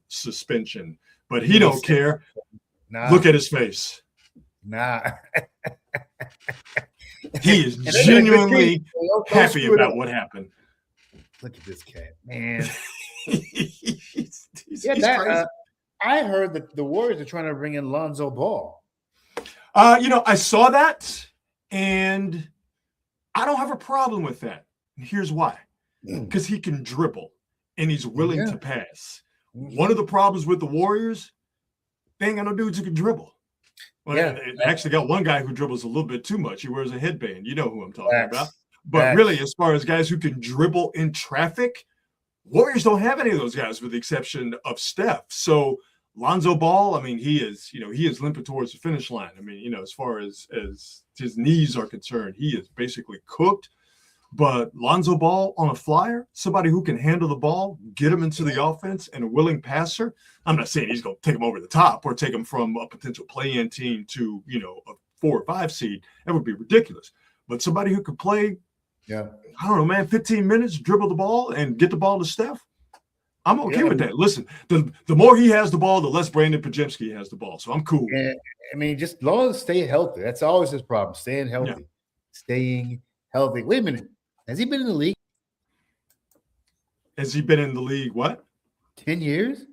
suspension, but he don't care. Look at his face. He is genuinely happy about what happened. Look at this cat, man. he's crazy. I heard that the Warriors are trying to bring in Lonzo Ball. I saw that, and I don't have a problem with that. Here's why. Because he can dribble, and he's willing to pass. One of the problems with the Warriors, they ain't got no dudes who can dribble. Well, Yeah. it actually got one guy who dribbles a little bit too much. He wears a headband. You know who I'm talking about. Facts. But really, as far as guys who can dribble in traffic, Warriors don't have any of those guys with the exception of Steph. So Lonzo Ball, I mean, he is limping towards the finish line. I mean, as far as his knees are concerned, he is basically cooked. But Lonzo Ball on a flyer, somebody who can handle the ball, get him into the offense, and a willing passer. I'm not saying he's going to take him over the top or take him from a potential play-in team to, a 4 or 5 seed. That would be ridiculous. But somebody who could play, I don't know, man, 15 minutes, dribble the ball, and get the ball to Steph, I'm okay with that. Listen, the more he has the ball, the less Brandon Podziemski has the ball. So I'm cool. And, I mean, just as long as stay healthy. That's always his problem, staying healthy. Yeah. Staying healthy. Wait a minute. Has he been in the league? Has he been in the league, what? 10 years?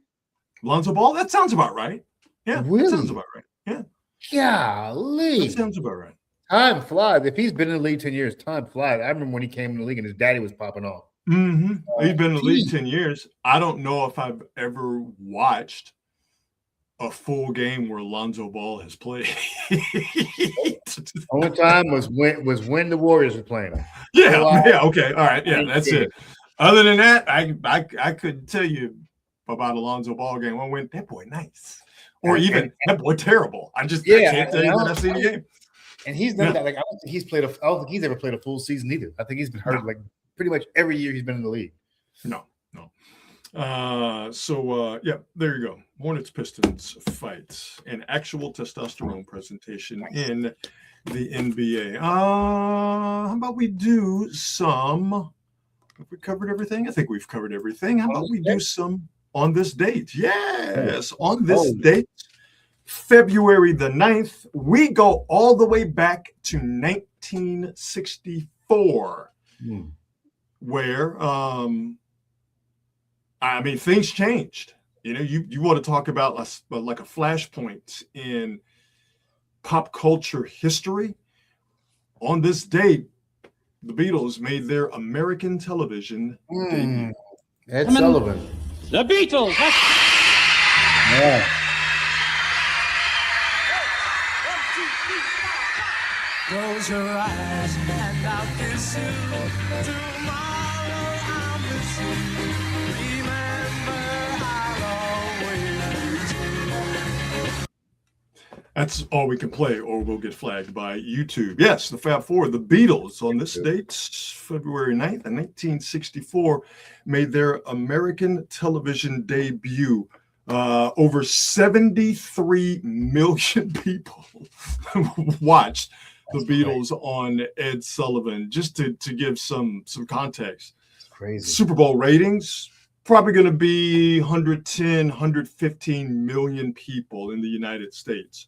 Lonzo Ball? That sounds about right. Yeah, really? That sounds about right. Yeah. Golly. That sounds about right. Time flies. If he's been in the league 10 years, time flies. I remember when he came in the league and his daddy was popping off. Mm-hmm. He's been in the league 10 years. I don't know if I've ever watched a full game where Lonzo Ball has played. Only time was when the Warriors were playing him. Yeah, okay. All right. Yeah, that's it. Other than that, I couldn't tell you about a Lonzo Ball game. I went, that boy nice. Or even that boy terrible. I can't tell you that I've seen the game. And he's done that. Like I don't think he's ever played a full season either. I think he's been hurt like pretty much every year he's been in the league. No. There you go. Hornets Pistons fight, an actual testosterone presentation in the NBA. How about we do some? Have we covered everything? I think we've covered everything. How about we do some on this date? Yes, on this date, February the 9th, we go all the way back to 1964, where things changed. You want to talk about like a flashpoint in pop culture history. On this date, the Beatles made their American television debut. Ed Sullivan. The Beatles. Yeah. Close your eyes and I'll kiss you. Tomorrow I'll miss you. Remember, I'll always do. That's all we can play, or we'll get flagged by YouTube. Yes, the Fab Four, the Beatles, on this date, February 9th, 1964, made their American television debut. Over 73 million people watched the Beatles on Ed Sullivan. Just to give some context. It's crazy. Super Bowl ratings, probably going to be 110, 115 million people in the United States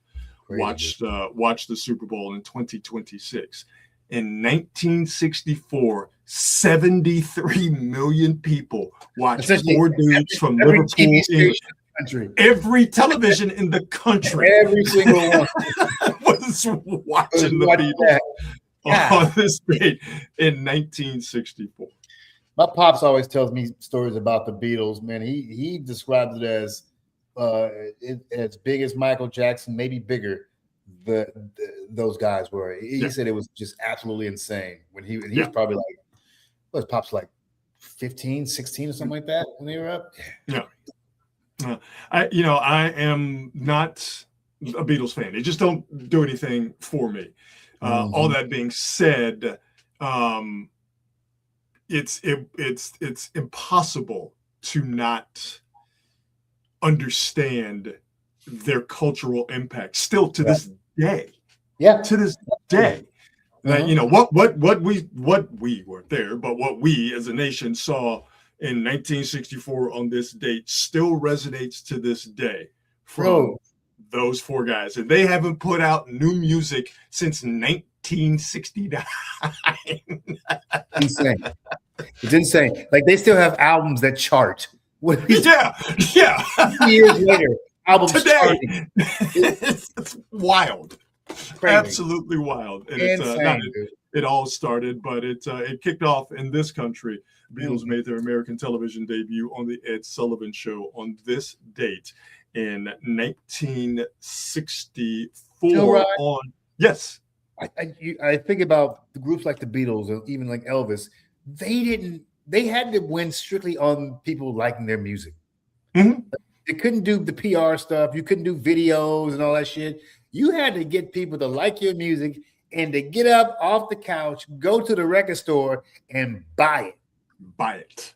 watch the Super Bowl in 2026. In 1964, 73 million people watched four dudes from Liverpool, England. Every television in the country, every single one, was watching the Beatles on this date in 1964. My pops always tells me stories about the Beatles. Man, he describes it as big as Michael Jackson, maybe bigger. Those guys were. He said it was just absolutely insane when he was probably like, what was pops like 15, 16 or something like that when they were up. Yeah. I am not a Beatles fan. They just don't do anything for me. All that being said, it's impossible to not understand their cultural impact still to this day. Yeah, to this day. That what we weren't there, but what we as a nation saw in 1964 on this date still resonates to this day from those four guys. And they haven't put out new music since 1969. Insane. It's insane. Like they still have albums that chart. Yeah. Years later, albums today. It's wild. Crazy. Absolutely wild. And it all started, but it kicked off in this country. Beatles made their American television debut on the Ed Sullivan Show on this date in 1964. for on. Yes. I think about the groups like the Beatles and even like Elvis. They had to win strictly on people liking their music. Mm-hmm. They couldn't do the PR stuff. You couldn't do videos and all that shit. You had to get people to like your music and to get up off the couch, go to the record store and buy it. Buy it.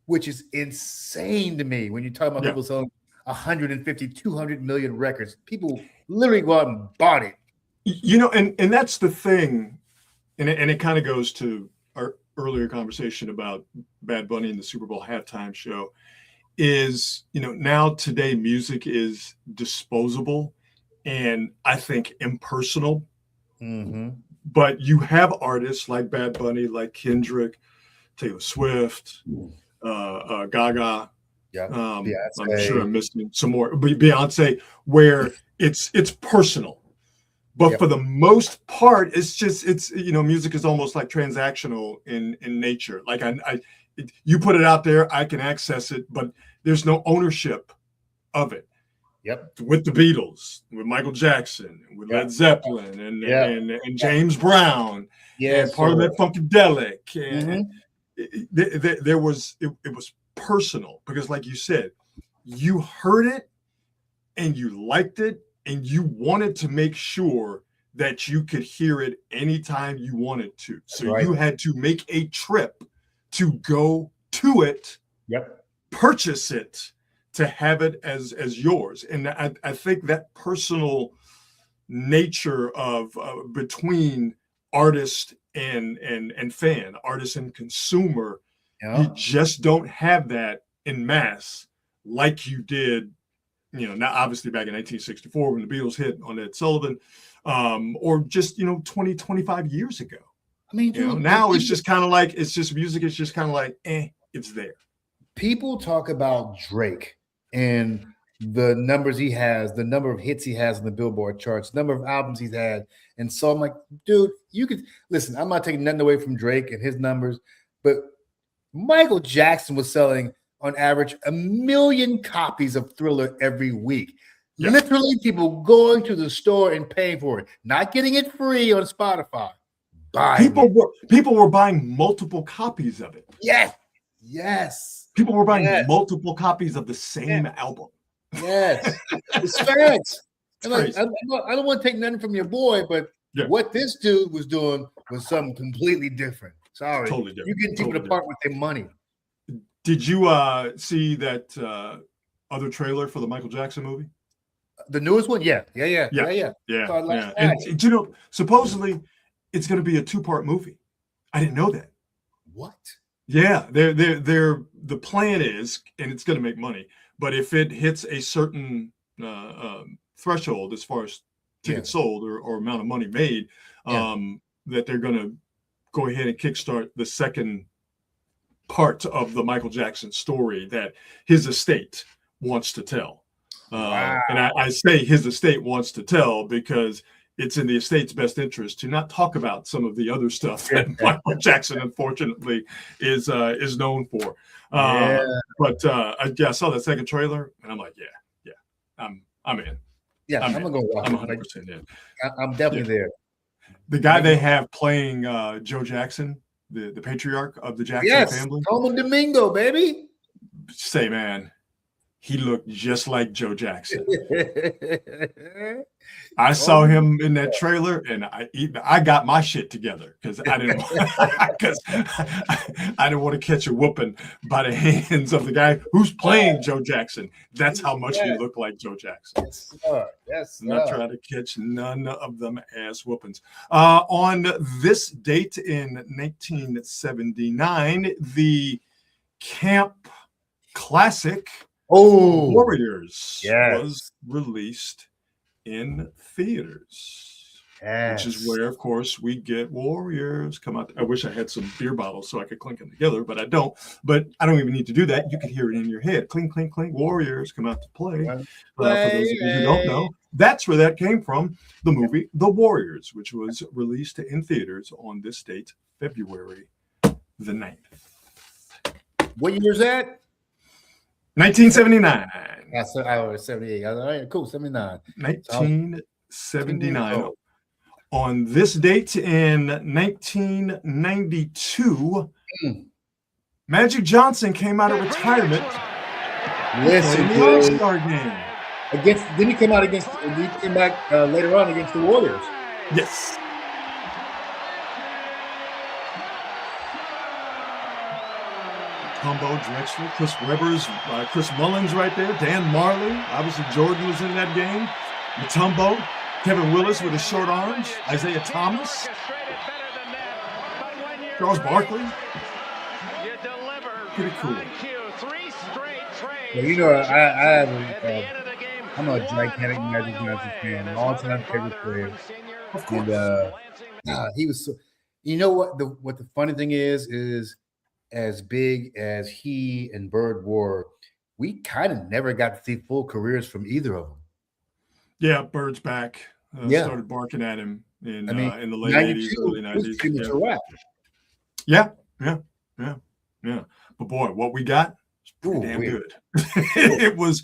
Which is insane to me when you talk about people selling 150, 200 million records. People literally go out and bought it. You know, and that's the thing, and it kind of goes to our earlier conversation about Bad Bunny and the Super Bowl halftime show, is, you know, now today music is disposable and I think impersonal. Mm-hmm. But you have artists like Bad Bunny, like Kendrick, Taylor Swift, Gaga. Yeah, I'm sure I'm missing some more. Beyonce, where it's personal. But for the most part, it's you know, music is almost like transactional in nature. Like you put it out there, I can access it, but there's no ownership of it. Yep. With the Beatles, with Michael Jackson, with Led Zeppelin, and James Brown, and Parliament Funkadelic, and there was it was personal because, like you said, you heard it and you liked it. And you wanted to make sure that you could hear it anytime you wanted to. So you had to make a trip to go to it, purchase it, to have it as yours. And I think that personal nature of between artist and fan, artist and consumer, you just don't have that in mass like you did. You know, now obviously back in 1964 when the Beatles hit on Ed Sullivan, or just, you know, 20, 25 years ago. I mean, you know, now it's just kind of like, it's just music. It's just kind of like, it's there. People talk about Drake and the numbers he has, the number of hits he has on the Billboard charts, number of albums he's had. And so I'm like, dude, you could listen, I'm not taking nothing away from Drake and his numbers, but Michael Jackson was selling on average 1 million copies of Thriller every week. Literally people going to the store and paying for it, not getting it free on Spotify. People were buying multiple copies of it. Yes. People were buying multiple copies of the same album. Yes. It's facts. Like, I don't want to take nothing from your boy, but what this dude was doing was something completely different. Sorry. Totally different. You're getting people to part with their money. Did you see that other trailer for the Michael Jackson movie? The newest one? Yeah. And you know, supposedly it's going to be a 2-part movie. I didn't know that. What? Yeah, the plan is, and it's going to make money, but if it hits a certain threshold as far as tickets sold or amount of money made, that they're going to go ahead and kickstart the second part of the Michael Jackson story that his estate wants to tell. And I say his estate wants to tell because it's in the estate's best interest to not talk about some of the other stuff that Michael Jackson, unfortunately, is known for. But I saw that second trailer and I'm like, I'm in. Yeah, I'm gonna go watch I'm it. 100% in. I'm definitely there. The guy they have playing Joe Jackson, the patriarch of the Jackson family. Coleman Domingo, baby. Say, man, he looked just like Joe Jackson. I saw him in that trailer, and I got my shit together because I didn't want to catch a whooping by the hands of the guy who's playing Joe Jackson. That's how much he looked like Joe Jackson. Yes, I'm not trying to catch none of them ass whoopings. On this date in 1979, the Camp Classic Warriors was released in theaters, which is where, of course, we get Warriors come out. I wish I had some beer bottles so I could clink them together, but I don't. But I don't even need to do that. You can hear it in your head. Clink, clink, clink. Warriors come out to play. For those of you who don't know, that's where that came from. The movie The Warriors, which was released in theaters on this date, February the 9th. What year is that? 1979. I was 78. All right, cool. 79. 1979. 79. On this date in 1992, Magic Johnson came out of retirement Listen, in the All-Star game. Then he came back later on against the Warriors. Yes. Tumbo, Drexler, Chris Webber's, Chris Mullins right there, Dan Marley. Obviously, Jordan was in that game. Mutombo, Kevin Willis with his short arms, Isaiah Thomas, Charles Barkley. Pretty cool. Well, I'm a gigantic Magic Johnson fan, an all-time favorite player. Of course. And he was so. You know what? The funny thing is as big as he and Bird were, we kind of never got to see full careers from either of them. Yeah, Bird's back. Started barking at him in the late 80s, early 90s. Yeah. But boy, what we got is pretty damn good. It was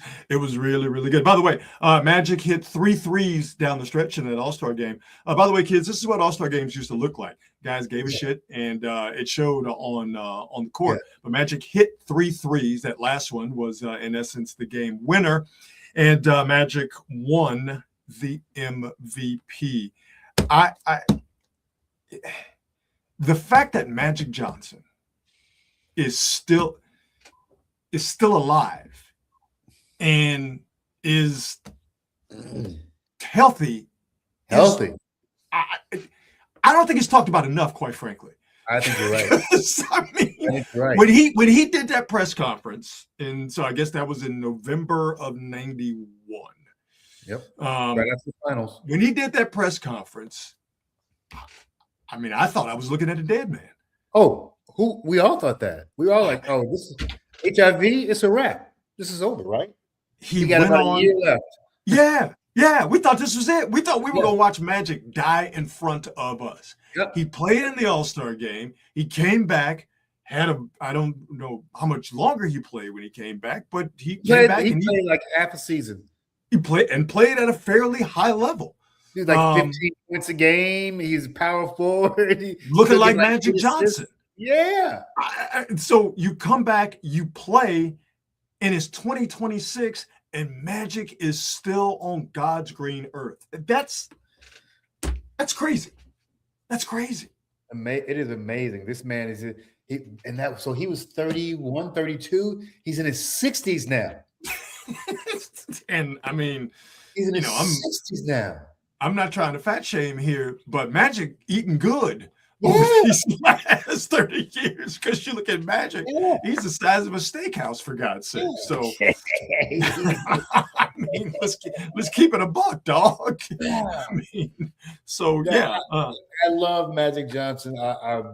really, really good. By the way, Magic hit 3 threes down the stretch in that All-Star game. By the way, kids, this is what All-Star games used to look like. Guys gave a shit, and it showed on the court. Yeah. But Magic hit 3 threes. That last one was, in essence, the game winner. And Magic won the MVP. The fact that Magic Johnson is still alive and is healthy. I don't think it's talked about enough, quite frankly. I think you're right. When he did that press conference, and so I guess that was in November of 91. Yep. Right after the finals. When he did that press conference, I mean, I thought I was looking at a dead man. Oh, we all thought that. We were all like, "Oh, this is HIV. It's a wrap. This is over, right?" He got about a year left. Yeah. We thought this was it. We thought we were going to watch Magic die in front of us. Yep. He played in the All-Star game. He came back. I don't know how much longer he played when he came back, but he came back. He played like half a season. He played at a fairly high level. He was like 15 points a game. He's power forward. Looking like Magic Johnson. Yeah. So you come back, you play, and it's 2026, and Magic is still on God's green earth. That's crazy. That's crazy. It is amazing. This man is so he was 31, 32. He's in his 60s now. And I mean, he's in his 60s now. I'm not trying to fat shame here, but Magic eating good over these last 30 years. Because you look at Magic, he's the size of a steakhouse, for God's sake. So, I mean, let's keep it a buck, dog. I mean, so yeah. I love Magic Johnson. I've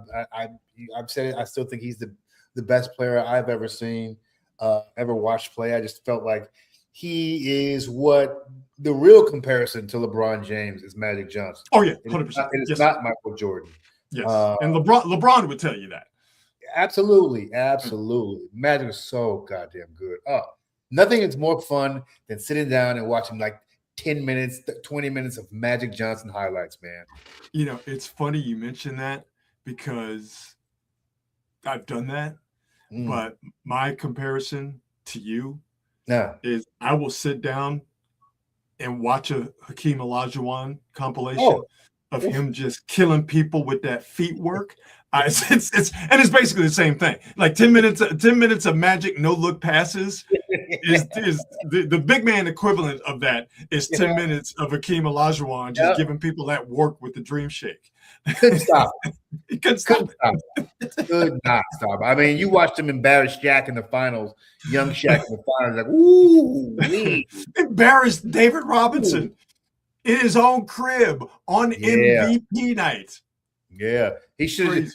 said it. I still think he's the best player I've ever seen, ever watched play. I just felt like he is what the real comparison to LeBron James is Magic Johnson. Oh yeah, 100%. It is not Michael Jordan. Yes, and LeBron would tell you that. Absolutely. Magic is so goddamn good. Nothing is more fun than sitting down and watching like 10 minutes, 20 minutes of Magic Johnson highlights, man. You know, it's funny you mention that because I've done that, but my comparison to you is I will sit down and watch a Hakeem Olajuwon compilation of him just killing people with that feet work. It's basically the same thing. Like 10 minutes of Magic no look passes is the big man equivalent of that is 10 minutes of Hakeem Olajuwon just giving people that work with the dream shake. Couldn't stop. He couldn't stop it. Could not stop. I mean, you watched him embarrass Shaq in the finals, young Shaq in the finals, like ooh, embarrassed David Robinson in his own crib on MVP night. Yeah, he should have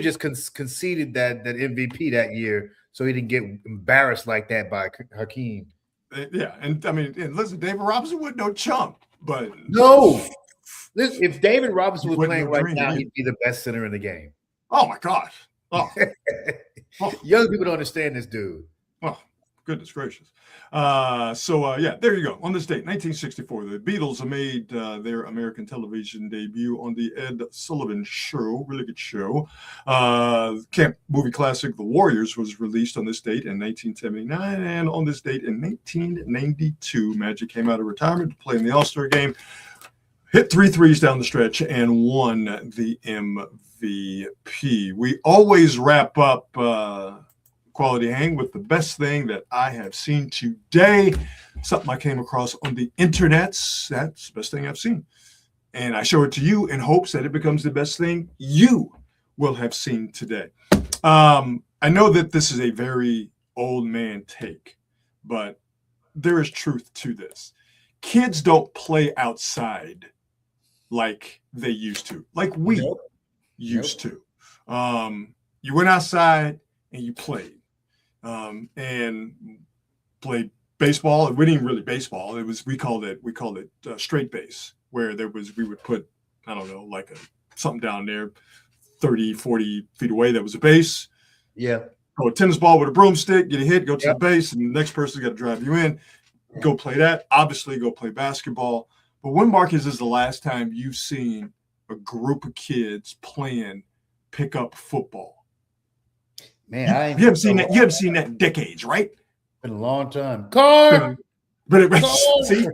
just conceded that MVP that year, so he didn't get embarrassed like that by Hakeem. Yeah, and I mean, listen, David Robinson wasn't no chump, but no. Listen, if David Robinson was playing right now, he'd be the best center in the game. Oh my gosh! Oh. Young people don't understand this dude. Oh, goodness gracious. Yeah, there you go. On this date, 1964, the Beatles made their American television debut on the Ed Sullivan Show. Really good show. Camp movie classic The Warriors was released on this date in 1979, and on this date in 1992, Magic came out of retirement to play in the All-Star game, hit 3 threes down the stretch, and won the MVP. We always wrap up Quality Hang with the best thing that I have seen today. Something I came across on the internets. That's the best thing I've seen. And I show it to you in hopes that it becomes the best thing you will have seen today. I know that this is a very old man take, but there is truth to this. Kids don't play outside like they used to, like we used to. You went outside and you played. And played baseball. We didn't really baseball. We called it straight base, where we would put, I don't know, like something down there 30, 40 feet away. That was a base. Yeah. Go a tennis ball with a broomstick, get a hit, go to the base, and the next person's got to drive you in. Go play that. Obviously, go play basketball. But when, Marcus, is the last time you've seen a group of kids playing pickup football? Man, you haven't seen that. You haven't seen that in decades, right? Been a long time. Car. See,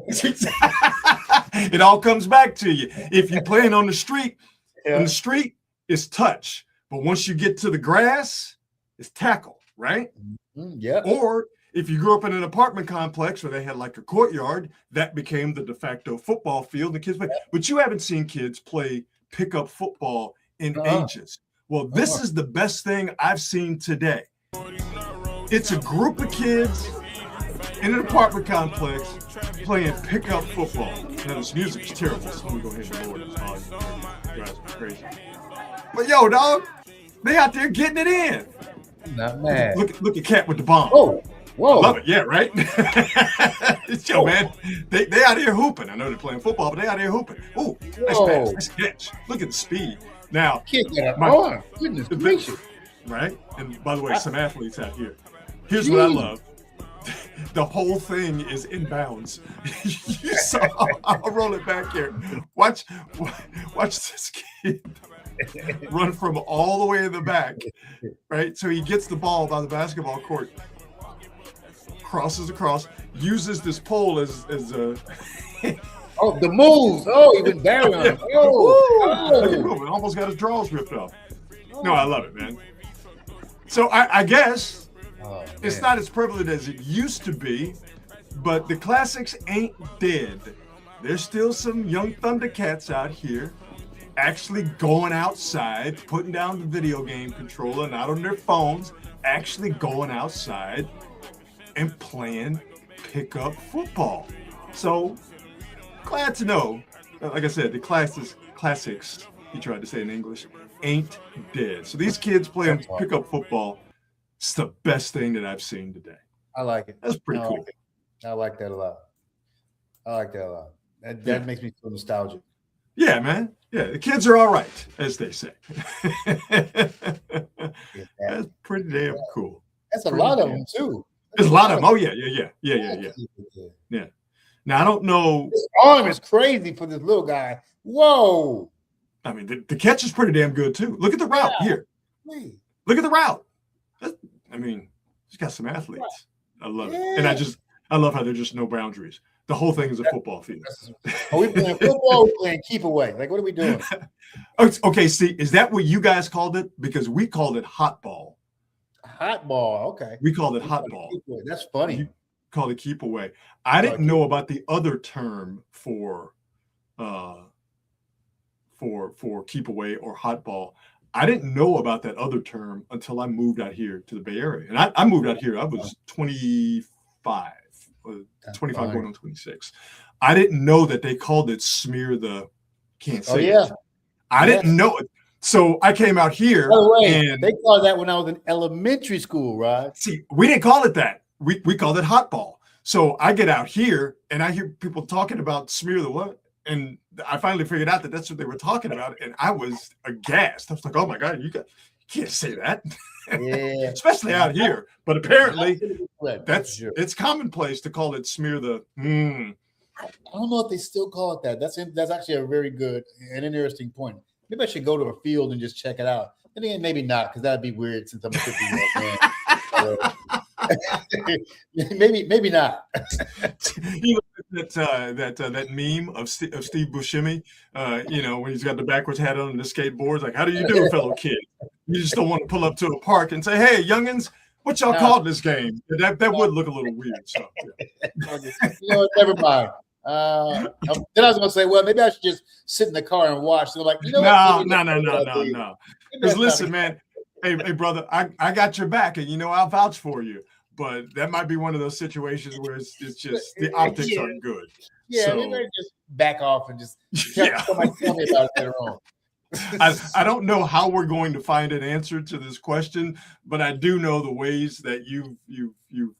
it all comes back to you. If you're playing on the street, it's touch. But once you get to the grass, it's tackle, right? Yeah. Or if you grew up in an apartment complex where they had like a courtyard, that became the de facto football field. The kids play. But you haven't seen kids play pickup football in ages. Well, this is the best thing I've seen today. It's a group of kids in an apartment complex playing pickup football. Now, this music's terrible, so let me go ahead and lower this volume. It drives me crazy. But yo, dog, they out there getting it in. Not mad. Look at Cat with the bomb. Oh, whoa. I love it. Yeah, right? Yo, man, they out here hooping. I know they're playing football, but they out here hooping. Ooh, nice pass, nice catch. Look at the speed. Now, goodness gracious. Right? And by the way, some athletes out here. Here's what I love. The whole thing is inbounds. You saw, I'll roll it back here. Watch this kid run from all the way in the back, right? So he gets the ball by the basketball court, crosses across, uses this pole as a oh, the moves. Oh, he went down. Look at him. Almost got his drawers ripped off. No, I love it, man. So I guess it's not as prevalent as it used to be, but the classics ain't dead. There's still some young Thundercats out here actually going outside, putting down the video game controller, not on their phones, actually going outside and playing pickup football. So glad to know, like I said, the classics, he tried to say in English, ain't dead. So these kids playing pickup football, it's the best thing that I've seen today. I like it. That's pretty cool. I like that a lot. That makes me feel nostalgic. Yeah, man. Yeah, the kids are all right, as they say. That's pretty damn cool. That's a lot of them, too. There's a lot of them. Oh, yeah. Now, I don't know. His arm is crazy for this little guy. Whoa. I mean, the catch is pretty damn good, too. Look at the route here. Look at the route. He's got some athletes. I love it. And I love how there's just no boundaries. The whole thing is a football field. Are we playing football or playing keep away? Like, what are we doing? Okay, see, is that what you guys called it? Because we called it hot ball. Hot ball, okay. We called it hot ball. That's funny. You called it keep away. I didn't know about the other term for keep away or hot ball. I didn't know about that other term until I moved out here to the Bay Area. And I moved out here, I was 25 going on 26. I didn't know that they called it smear the can't say it. I didn't know it. So I came out here. By the way, and they called that when I was in elementary school, right? See, we didn't call it that. We called it hot ball. So I get out here and I hear people talking about smear the what? And I finally figured out that that's what they were talking about. And I was aghast. I was like, oh my God, you can't say that. Yeah. especially out here. But apparently, That's sure. it's commonplace to call it smear the. I don't know if they still call it that. That's actually a very good and interesting point. Maybe I should go to a field and just check it out. And then maybe not, because that'd be weird since I'm a 50-year-old man. Maybe not. You know, that meme of Steve Buscemi, when he's got the backwards hat on and the skateboards, like, how do you do, fellow kid? You just don't want to pull up to a park and say, hey, youngins, what y'all call this game? That would look a little weird. So, yeah. Never mind. Then I was going to say, well, maybe I should just sit in the car and watch. So, like, no. Because listen, man, hey, brother, I got your back, and I'll vouch for you. But that might be one of those situations where it's just the optics aren't good. Yeah, so, maybe just back off and just somebody tell me about it later on. I don't know how we're going to find an answer to this question, but I do know the ways that you've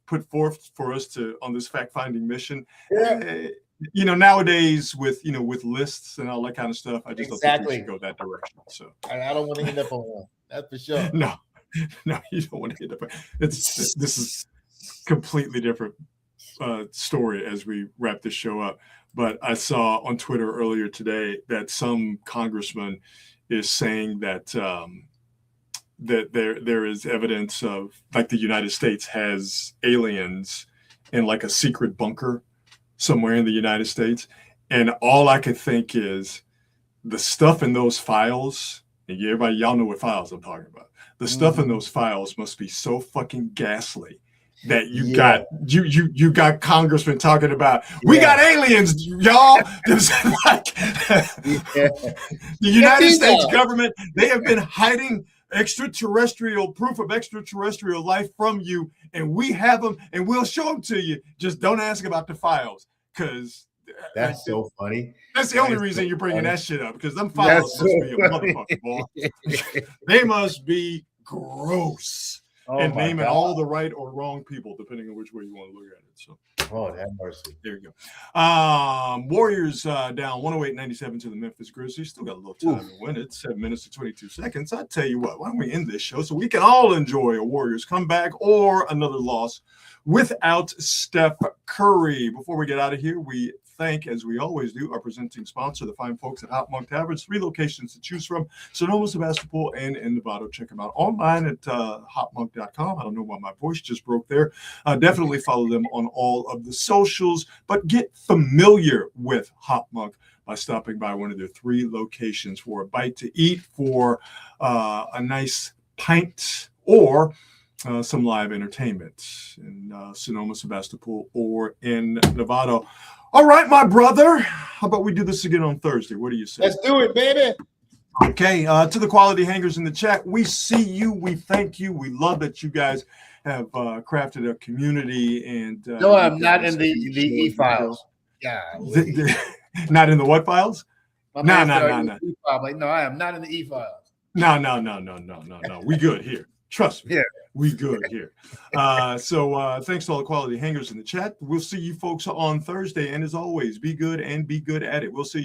put forth for us on this fact-finding mission. Yeah. Nowadays with lists and all that kind of stuff, I just don't think we should go that direction. So I don't want to end up on one. That's for sure. No, you don't want to end up. This is completely different story as we wrap this show up. But I saw on Twitter earlier today that some congressman is saying that that there is evidence of, like, the United States has aliens in like a secret bunker somewhere in the United States. And all I could think is the stuff in those files, and y'all know what files I'm talking about. The stuff in those files must be so fucking ghastly that you got congressmen talking about, we got aliens, y'all. Like, the United States government, they have been hiding proof of extraterrestrial life from you, and we have them, and we'll show them to you. Just don't ask about the files, because that's so funny. That's the only reason you're bringing that shit up, because them files must be a motherfucker, boy. They must be gross. And naming all the right or wrong people, depending on which way you want to look at it. So, have mercy. There you go. Warriors down 108-97 to the Memphis Grizzlies. Still got a little time to win it. 7 minutes to 22 seconds. I tell you what, why don't we end this show so we can all enjoy a Warriors comeback or another loss without Steph Curry. Before we get out of here, we thank, as we always do, our presenting sponsor, the fine folks at Hot Monk Taverns. 3 locations to choose from: Sonoma, Sebastopol, and in Novato. Check them out online at hotmonk.com. I don't know why my voice just broke there. Definitely follow them on all of the socials, but get familiar with Hot Monk by stopping by one of their 3 locations for a bite to eat, for a nice pint, or some live entertainment in Sonoma, Sebastopol, or in Novato. All right, my brother. How about we do this again on Thursday? What do you say? Let's do it, baby. Okay. To the quality hangers in the chat, we see you. We thank you. We love that you guys have crafted a community. And no, I'm not in the e-files. Yeah. Not in the what files? No. Like, no, I am not in the e-files. No. We good here. Trust me. Yeah. We good here. So thanks to all the quality hangers in the chat. We'll see you folks on Thursday. And as always, be good and be good at it. We'll see you.